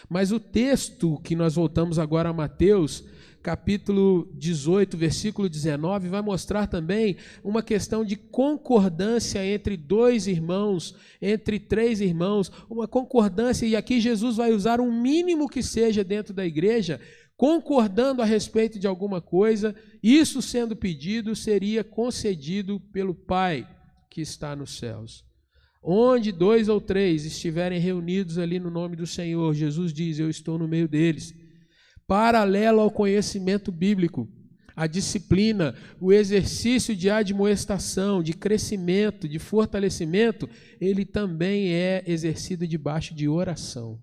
Mas o texto que nós voltamos agora a Mateus, capítulo 18, versículo 19, vai mostrar também uma questão de concordância entre dois irmãos, entre três irmãos, uma concordância, e aqui Jesus vai usar um mínimo que seja dentro da igreja, concordando a respeito de alguma coisa, isso sendo pedido, seria concedido pelo Pai que está nos céus. Onde 2 ou 3 estiverem reunidos ali no nome do Senhor, Jesus diz, eu estou no meio deles. Paralelo ao conhecimento bíblico, a disciplina, o exercício de admoestação, de crescimento, de fortalecimento, ele também é exercido debaixo de oração.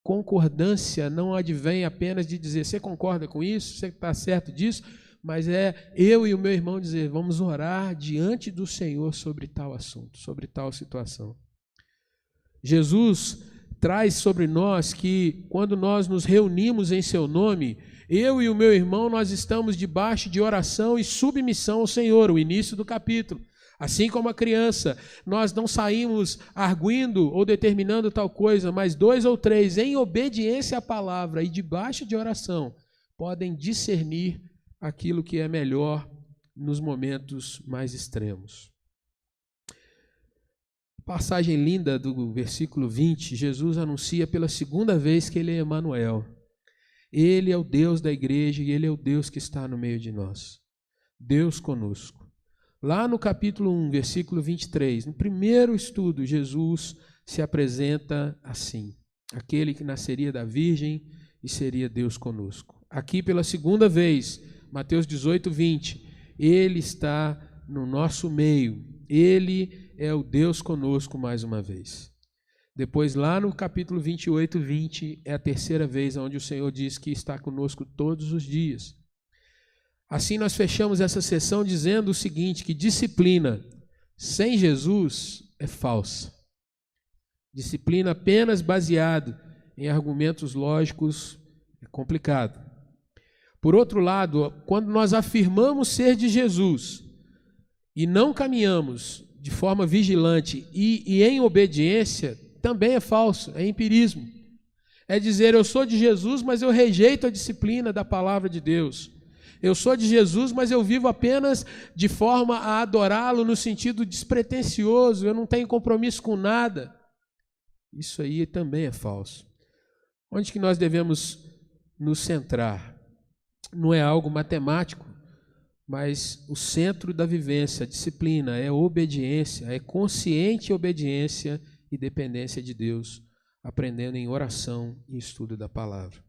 Concordância não advém apenas de dizer, você concorda com isso? Você está certo disso? Mas é eu e o meu irmão dizer, vamos orar diante do Senhor sobre tal assunto, sobre tal situação. Jesus traz sobre nós que quando nós nos reunimos em seu nome, eu e o meu irmão, nós estamos debaixo de oração e submissão ao Senhor, o início do capítulo. Assim como a criança, nós não saímos arguindo ou determinando tal coisa, mas 2 ou 3, em obediência à palavra e debaixo de oração, podem discernir aquilo que é melhor nos momentos mais extremos. Passagem linda do versículo 20, Jesus anuncia pela segunda vez que ele é Emanuel. Ele é o Deus da igreja e ele é o Deus que está no meio de nós. Deus conosco. Lá no capítulo 1, versículo 23, no primeiro estudo, Jesus se apresenta assim: aquele que nasceria da virgem e seria Deus conosco. Aqui pela segunda vez, Mateus 18, 20, ele está no nosso meio, ele é o Deus conosco mais uma vez. Depois lá no capítulo 28, 20, é a terceira vez onde o Senhor diz que está conosco todos os dias. Assim nós fechamos essa sessão dizendo o seguinte, que disciplina sem Jesus é falsa. Disciplina apenas baseado em argumentos lógicos é complicado. Por outro lado, quando nós afirmamos ser de Jesus e não caminhamos de forma vigilante e em obediência, também é falso, é empirismo. É dizer, eu sou de Jesus, mas eu rejeito a disciplina da palavra de Deus. Eu sou de Jesus, mas eu vivo apenas de forma a adorá-lo no sentido despretensioso, eu não tenho compromisso com nada. Isso aí também é falso. Onde que nós devemos nos centrar? Não é algo matemático, mas o centro da vivência, a disciplina, é obediência, é consciente obediência e dependência de Deus, aprendendo em oração e estudo da palavra.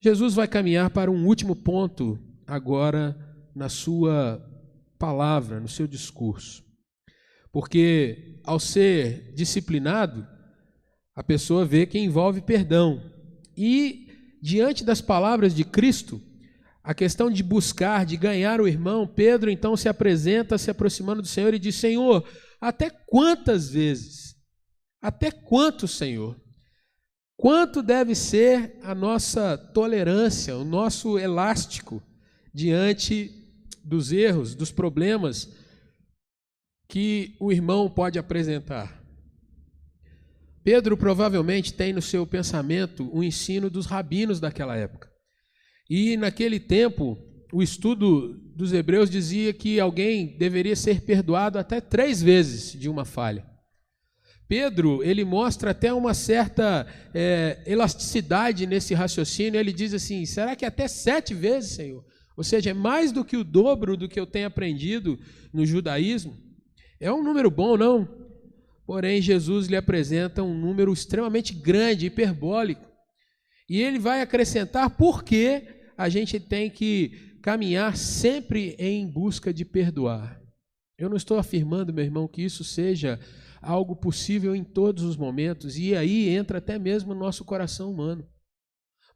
Jesus vai caminhar para um último ponto agora na sua palavra, no seu discurso. Porque ao ser disciplinado, a pessoa vê que envolve perdão. E diante das palavras de Cristo, a questão de buscar, de ganhar o irmão, Pedro então se apresenta, se aproximando do Senhor e diz, Senhor, até quantas vezes? Até quanto, Senhor? Quanto deve ser a nossa tolerância, o nosso elástico diante dos erros, dos problemas que o irmão pode apresentar? Pedro provavelmente tem no seu pensamento o ensino dos rabinos daquela época. E naquele tempo, o estudo dos hebreus dizia que alguém deveria ser perdoado até 3 vezes de uma falha. Pedro, ele mostra até uma certa elasticidade nesse raciocínio, ele diz assim, será que até 7 vezes, Senhor? Ou seja, é mais do que o dobro do que eu tenho aprendido no judaísmo. É um número bom, não? Porém, Jesus lhe apresenta um número extremamente grande, hiperbólico. E ele vai acrescentar por que a gente tem que caminhar sempre em busca de perdoar. Eu não estou afirmando, meu irmão, que isso seja algo possível em todos os momentos, e aí entra até mesmo o nosso coração humano.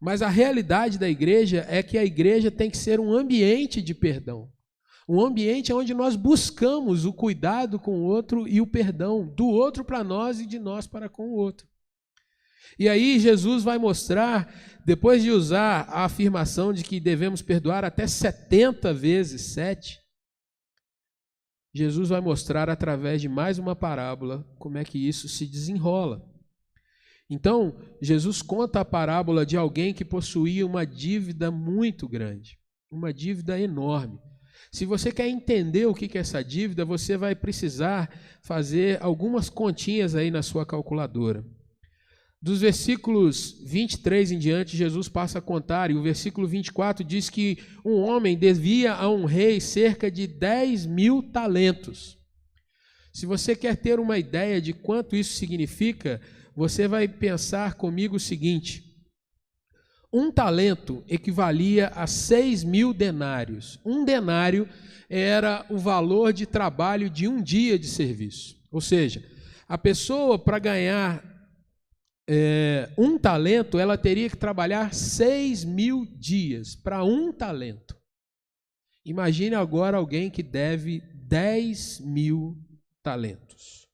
Mas a realidade da igreja é que a igreja tem que ser um ambiente de perdão. Um ambiente onde nós buscamos o cuidado com o outro e o perdão do outro para nós e de nós para com o outro. E aí Jesus vai mostrar, depois de usar a afirmação de que devemos perdoar até 70 vezes 7, Jesus vai mostrar através de mais uma parábola como é que isso se desenrola. Então, Jesus conta a parábola de alguém que possuía uma dívida muito grande, uma dívida enorme. Se você quer entender o que é essa dívida, você vai precisar fazer algumas continhas aí na sua calculadora. Dos versículos 23 em diante, Jesus passa a contar, e o versículo 24 diz que um homem devia a um rei cerca de 10.000 talentos. Se você quer ter uma ideia de quanto isso significa, você vai pensar comigo o seguinte: um talento equivalia a 6.000 denários. Um denário era o valor de trabalho de um dia de serviço. Ou seja, a pessoa, para ganhar um talento, ela teria que trabalhar 6.000 dias para um talento. Imagine agora alguém que deve 10.000 talentos.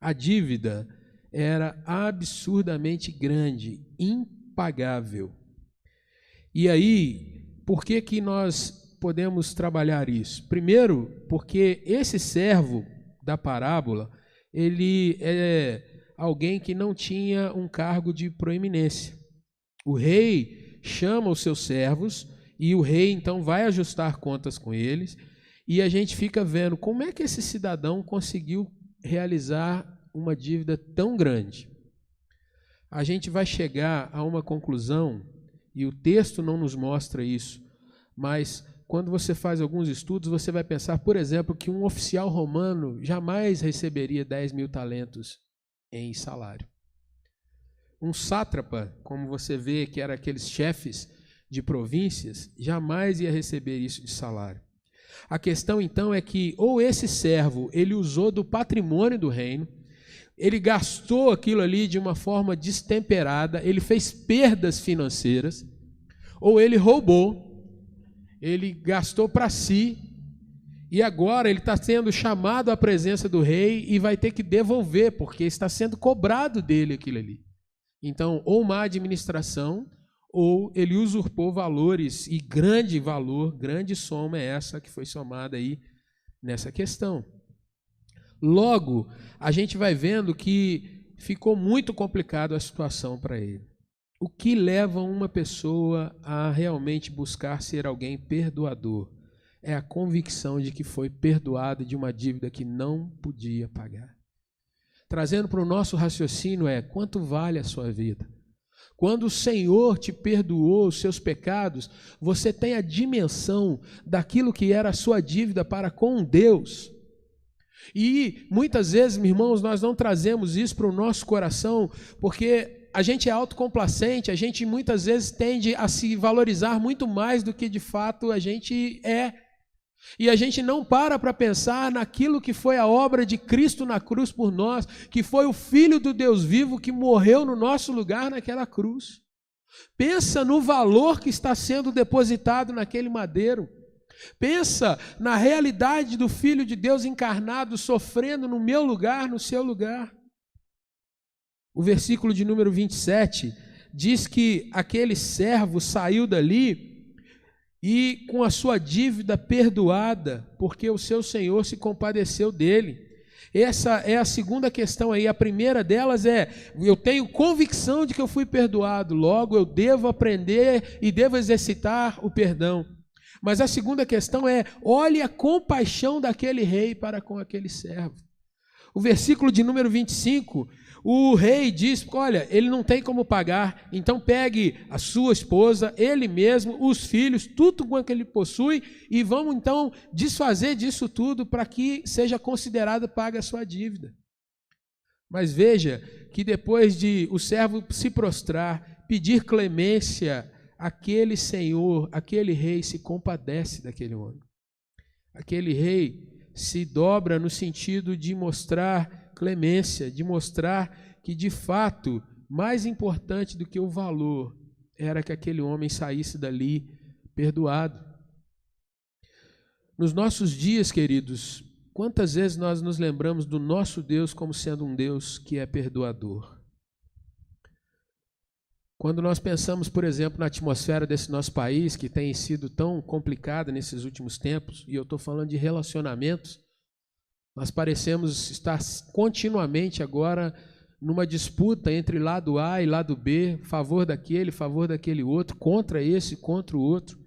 A dívida era absurdamente grande, impagável. E aí, por que nós podemos trabalhar isso? Primeiro, porque esse servo da parábola, ele é alguém que não tinha um cargo de proeminência. O rei chama os seus servos e o rei então vai ajustar contas com eles, e a gente fica vendo como é que esse cidadão conseguiu realizar uma dívida tão grande. A gente vai chegar a uma conclusão, e o texto não nos mostra isso, mas quando você faz alguns estudos, você vai pensar, por exemplo, que um oficial romano jamais receberia 10.000 talentos em salário. Um sátrapa, como você vê que era aqueles chefes de províncias, jamais ia receber isso de salário. A questão então é que ou esse servo, ele usou do patrimônio do reino, ele gastou aquilo ali de uma forma destemperada, ele fez perdas financeiras, ou ele roubou, ele gastou para si, e agora ele está sendo chamado à presença do rei e vai ter que devolver, porque está sendo cobrado dele aquilo ali. Então, ou má administração, ou ele usurpou valores, e grande valor, grande soma é essa que foi somada aí nessa questão. Logo, a gente vai vendo que ficou muito complicado a situação para ele. O que leva uma pessoa a realmente buscar ser alguém perdoador? É a convicção de que foi perdoado de uma dívida que não podia pagar. Trazendo para o nosso raciocínio quanto vale a sua vida? Quando o Senhor te perdoou os seus pecados, você tem a dimensão daquilo que era a sua dívida para com Deus. E muitas vezes, meus irmãos, nós não trazemos isso para o nosso coração, porque a gente é autocomplacente, a gente muitas vezes tende a se valorizar muito mais do que de fato a gente é. E a gente não para pensar naquilo que foi a obra de Cristo na cruz por nós, que foi o Filho do Deus vivo que morreu no nosso lugar naquela cruz. Pensa no valor que está sendo depositado naquele madeiro. Pensa na realidade do Filho de Deus encarnado, sofrendo no meu lugar, no seu lugar. O versículo de número 27 diz que aquele servo saiu dali e com a sua dívida perdoada, porque o seu Senhor se compadeceu dele. Essa é a segunda questão aí. A primeira delas eu tenho convicção de que eu fui perdoado, logo eu devo aprender e devo exercitar o perdão. Mas a segunda questão olhe a compaixão daquele rei para com aquele servo. O versículo de número 25, o rei diz, olha, ele não tem como pagar, então pegue a sua esposa, ele mesmo, os filhos, tudo quanto ele possui, e vamos então desfazer disso tudo para que seja considerado paga a sua dívida. Mas veja que depois de o servo se prostrar, pedir clemência, aquele senhor, aquele rei se compadece daquele homem. Aquele rei se dobra no sentido de mostrar clemência, de mostrar que, de fato, mais importante do que o valor era que aquele homem saísse dali perdoado. Nos nossos dias, queridos, quantas vezes nós nos lembramos do nosso Deus como sendo um Deus que é perdoador? Quando nós pensamos, por exemplo, na atmosfera desse nosso país, que tem sido tão complicada nesses últimos tempos, e eu estou falando de relacionamentos, nós parecemos estar continuamente agora numa disputa entre lado A e lado B, favor daquele outro, contra esse, contra o outro.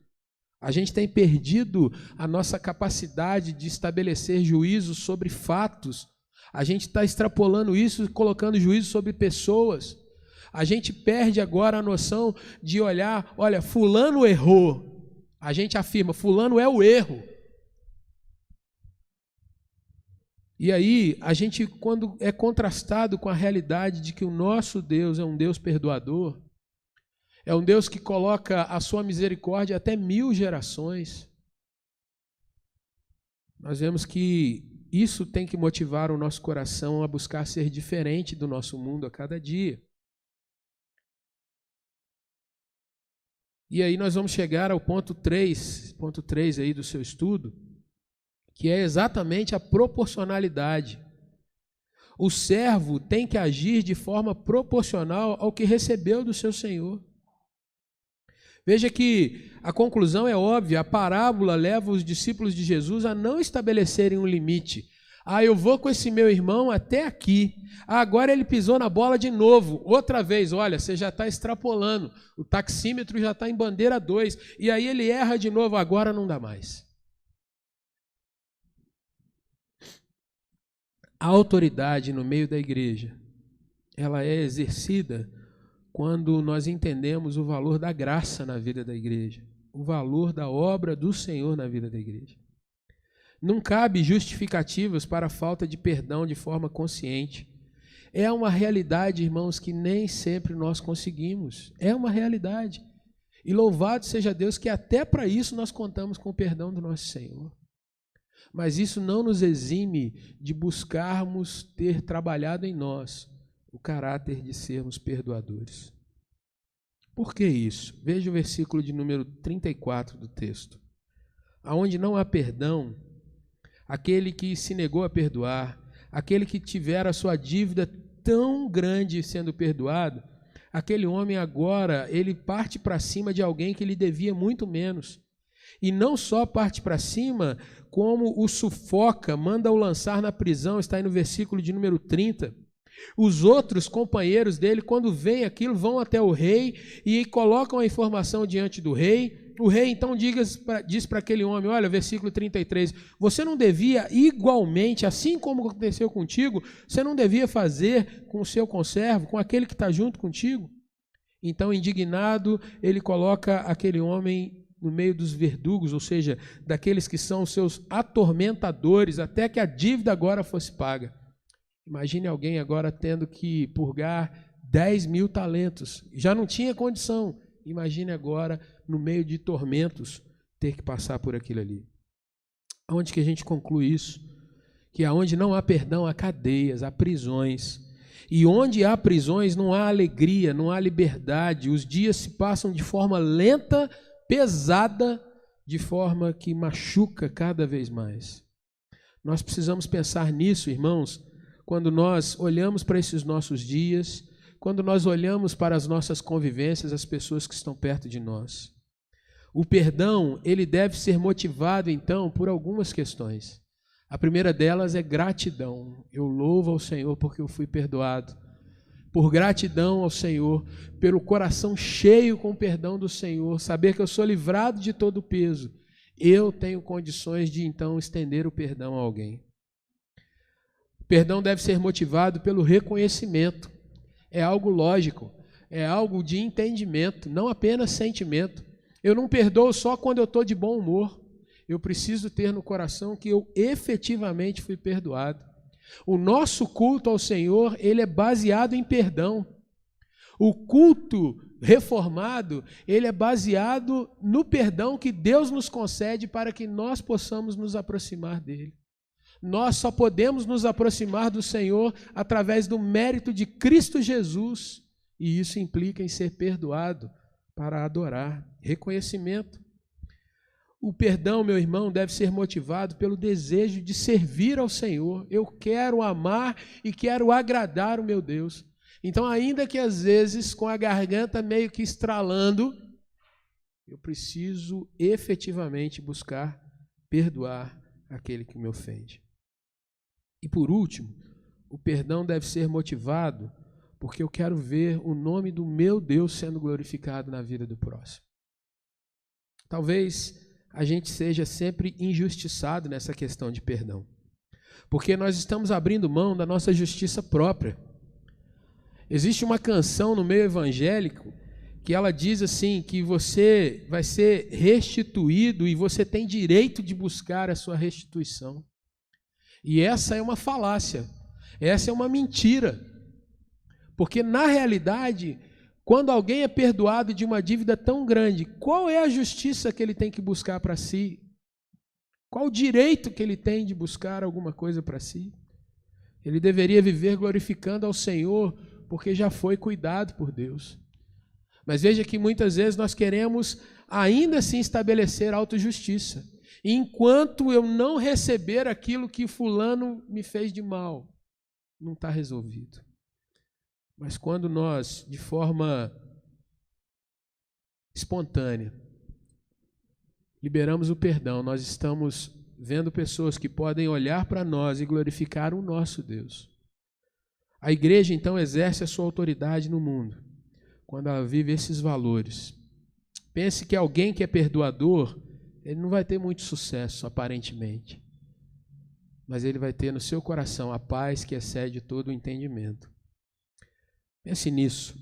A gente tem perdido a nossa capacidade de estabelecer juízo sobre fatos. A gente está extrapolando isso e colocando juízo sobre pessoas. A gente perde agora a noção de olhar, olha, fulano errou. A gente afirma, fulano é o erro. E aí, a gente, quando é contrastado com a realidade de que o nosso Deus é um Deus perdoador, é um Deus que coloca a sua misericórdia até 1000 gerações, nós vemos que isso tem que motivar o nosso coração a buscar ser diferente do nosso mundo a cada dia. E aí nós vamos chegar ao ponto 3 aí do seu estudo, que é exatamente a proporcionalidade. O servo tem que agir de forma proporcional ao que recebeu do seu Senhor. Veja que a conclusão é óbvia, a parábola leva os discípulos de Jesus a não estabelecerem um limite. Eu vou com esse meu irmão até aqui. Agora ele pisou na bola de novo, outra vez. Olha, você já está extrapolando, o taxímetro já está em bandeira 2, e aí ele erra de novo, agora não dá mais. A autoridade no meio da igreja, ela é exercida quando nós entendemos o valor da graça na vida da igreja, o valor da obra do Senhor na vida da igreja. Não cabe justificativas para a falta de perdão de forma consciente. É uma realidade, irmãos, que nem sempre nós conseguimos. É uma realidade. E louvado seja Deus que até para isso nós contamos com o perdão do nosso Senhor. Mas isso não nos exime de buscarmos ter trabalhado em nós o caráter de sermos perdoadores. Por que isso? Veja o versículo de número 34 do texto. Aonde não há perdão, aquele que se negou a perdoar, aquele que tiver a sua dívida tão grande sendo perdoado, aquele homem agora, ele parte para cima de alguém que lhe devia muito menos. E não só parte para cima, como o sufoca, manda-o lançar na prisão, está aí no versículo de número 30. Os outros companheiros dele, quando veem aquilo, vão até o rei e colocam a informação diante do rei. O rei então diz para aquele homem, olha, versículo 33, você não devia igualmente, assim como aconteceu contigo, você não devia fazer com o seu conservo, com aquele que está junto contigo? Então, indignado, ele coloca aquele homem no meio dos verdugos, ou seja, daqueles que são seus atormentadores, até que a dívida agora fosse paga. Imagine alguém agora tendo que purgar 10.000 talentos, já não tinha condição, imagine agora, no meio de tormentos, ter que passar por aquilo ali. Aonde que a gente conclui isso? Que aonde não há perdão, há cadeias, há prisões. E onde há prisões não há alegria, não há liberdade, os dias se passam de forma lenta, pesada, de forma que machuca cada vez mais. Nós precisamos pensar nisso, irmãos, quando nós olhamos para esses nossos dias, quando nós olhamos para as nossas convivências, as pessoas que estão perto de nós. O perdão, ele deve ser motivado, então, por algumas questões. A primeira delas é gratidão. Eu louvo ao Senhor porque eu fui perdoado. Por gratidão ao Senhor, pelo coração cheio com o perdão do Senhor, saber que eu sou livrado de todo o peso, eu tenho condições de então estender o perdão a alguém. O perdão deve ser motivado pelo reconhecimento, é algo lógico, é algo de entendimento, não apenas sentimento. Eu não perdoo só quando eu estou de bom humor, eu preciso ter no coração que eu efetivamente fui perdoado. O nosso culto ao Senhor, ele é baseado em perdão. O culto reformado, ele é baseado no perdão que Deus nos concede para que nós possamos nos aproximar dele. Nós só podemos nos aproximar do Senhor através do mérito de Cristo Jesus, e isso implica em ser perdoado para adorar. Reconhecimento. O perdão, meu irmão, deve ser motivado pelo desejo de servir ao Senhor. Eu quero amar e quero agradar o meu Deus. Então, ainda que às vezes com a garganta meio que estralando, eu preciso efetivamente buscar perdoar aquele que me ofende. E por último, o perdão deve ser motivado porque eu quero ver o nome do meu Deus sendo glorificado na vida do próximo. Talvez a gente seja sempre injustiçado nessa questão de perdão, porque nós estamos abrindo mão da nossa justiça própria. Existe uma canção no meio evangélico que ela diz assim, que você vai ser restituído e você tem direito de buscar a sua restituição. E essa é uma falácia, essa é uma mentira, porque na realidade, quando alguém é perdoado de uma dívida tão grande, qual é a justiça que ele tem que buscar para si? Qual o direito que ele tem de buscar alguma coisa para si? Ele deveria viver glorificando ao Senhor, porque já foi cuidado por Deus. Mas veja que muitas vezes nós queremos ainda assim estabelecer autojustiça. Enquanto eu não receber aquilo que fulano me fez de mal, não está resolvido. Mas quando nós, de forma espontânea, liberamos o perdão, nós estamos vendo pessoas que podem olhar para nós e glorificar o nosso Deus. A igreja, então, exerce a sua autoridade no mundo, quando ela vive esses valores. Pense que alguém que é perdoador, ele não vai ter muito sucesso, aparentemente, mas ele vai ter no seu coração a paz que excede todo o entendimento. Pense nisso.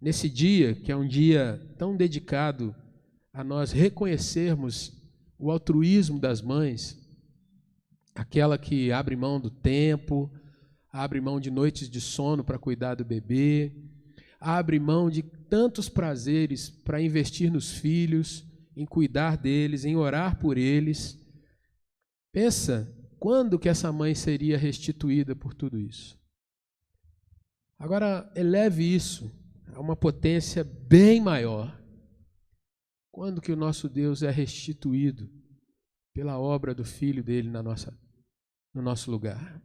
Nesse dia, que é um dia tão dedicado a nós reconhecermos o altruísmo das mães, aquela que abre mão do tempo, abre mão de noites de sono para cuidar do bebê, abre mão de tantos prazeres para investir nos filhos, em cuidar deles, em orar por eles. Pensa, quando que essa mãe seria restituída por tudo isso? Agora, eleve isso a uma potência bem maior. Quando que o nosso Deus é restituído pela obra do Filho dele no nosso lugar?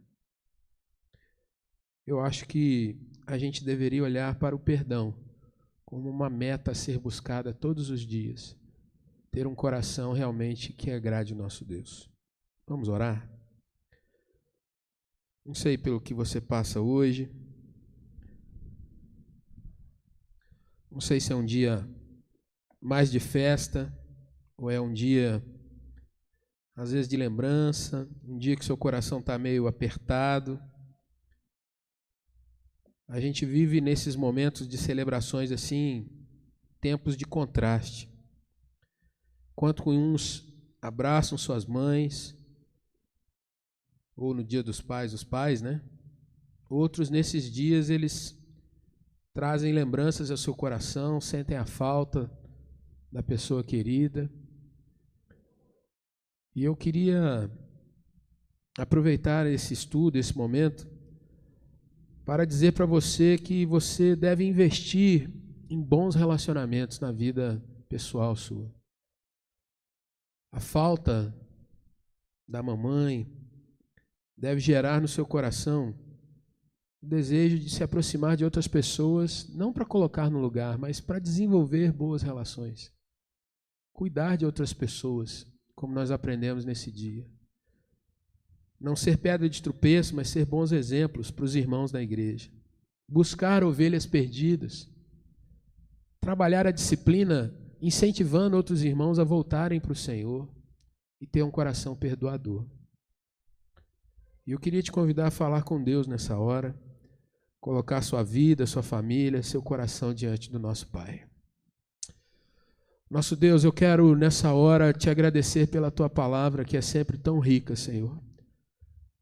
Eu acho que a gente deveria olhar para o perdão como uma meta a ser buscada todos os dias. Ter um coração realmente que agrade o nosso Deus. Vamos orar? Não sei pelo que você passa hoje. Não sei se é um dia mais de festa, ou é um dia, às vezes, de lembrança, um dia que seu coração está meio apertado. A gente vive nesses momentos de celebrações assim, tempos de contraste. Enquanto uns abraçam suas mães, ou no dia dos pais, os pais, né? Outros, nesses dias, eles trazem lembranças ao seu coração, sentem a falta da pessoa querida. E eu queria aproveitar esse estudo, esse momento, para dizer para você que você deve investir em bons relacionamentos na vida pessoal sua. A falta da mamãe deve gerar no seu coração o desejo de se aproximar de outras pessoas, não para colocar no lugar, mas para desenvolver boas relações. Cuidar de outras pessoas, como nós aprendemos nesse dia. Não ser pedra de tropeço, mas ser bons exemplos para os irmãos da igreja. Buscar ovelhas perdidas. Trabalhar a disciplina, incentivando outros irmãos a voltarem para o Senhor e ter um coração perdoador. E eu queria te convidar a falar com Deus nessa hora, colocar sua vida, sua família, seu coração diante do nosso Pai. Nosso Deus, eu quero nessa hora te agradecer pela tua palavra, que é sempre tão rica, Senhor.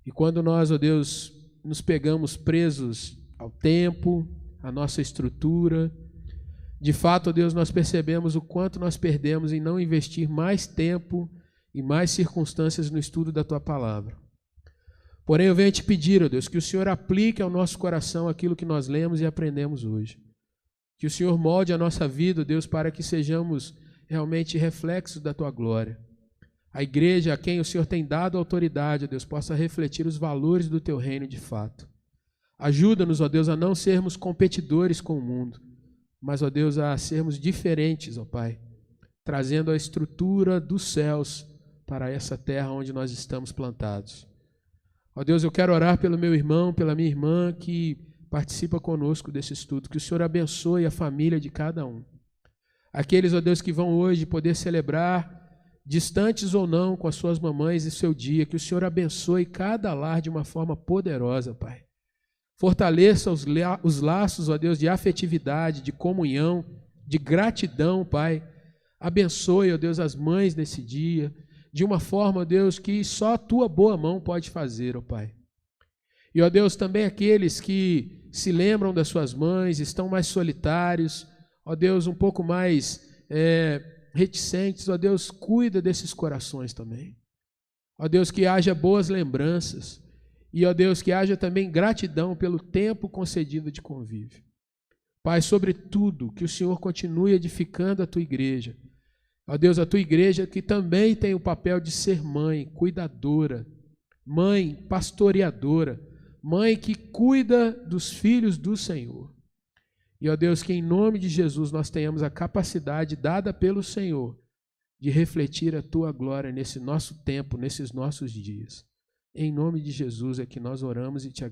E quando nós, ó Deus, nos pegamos presos ao tempo, à nossa estrutura, de fato, ó Deus, nós percebemos o quanto nós perdemos em não investir mais tempo e mais circunstâncias no estudo da tua palavra. Porém, eu venho te pedir, ó Deus, que o Senhor aplique ao nosso coração aquilo que nós lemos e aprendemos hoje. Que o Senhor molde a nossa vida, ó Deus, para que sejamos realmente reflexos da tua glória. A igreja a quem o Senhor tem dado autoridade, ó Deus, possa refletir os valores do teu reino de fato. Ajuda-nos, ó Deus, a não sermos competidores com o mundo, mas, ó Deus, a sermos diferentes, ó Pai, trazendo a estrutura dos céus para essa terra onde nós estamos plantados. Ó Deus, eu quero orar pelo meu irmão, pela minha irmã que participa conosco desse estudo, que o Senhor abençoe a família de cada um. Aqueles, ó Deus, que vão hoje poder celebrar, distantes ou não, com as suas mamães e seu dia, que o Senhor abençoe cada lar de uma forma poderosa, Pai. Fortaleça os laços, ó Deus, de afetividade, de comunhão, de gratidão, Pai. Abençoe, ó Deus, as mães nesse dia, de uma forma, ó Deus, que só a tua boa mão pode fazer, ó Pai. E, ó Deus, também aqueles que se lembram das suas mães, estão mais solitários, ó Deus, um pouco mais reticentes, ó Deus, cuida desses corações também. Ó Deus, que haja boas lembranças e, ó Deus, que haja também gratidão pelo tempo concedido de convívio. Pai, sobretudo, que o Senhor continue edificando a tua igreja. Ó Deus, a tua igreja que também tem o papel de ser mãe, cuidadora, mãe pastoreadora, mãe que cuida dos filhos do Senhor. E, ó Deus, que em nome de Jesus nós tenhamos a capacidade dada pelo Senhor de refletir a tua glória nesse nosso tempo, nesses nossos dias. Em nome de Jesus é que nós oramos e te agradecemos.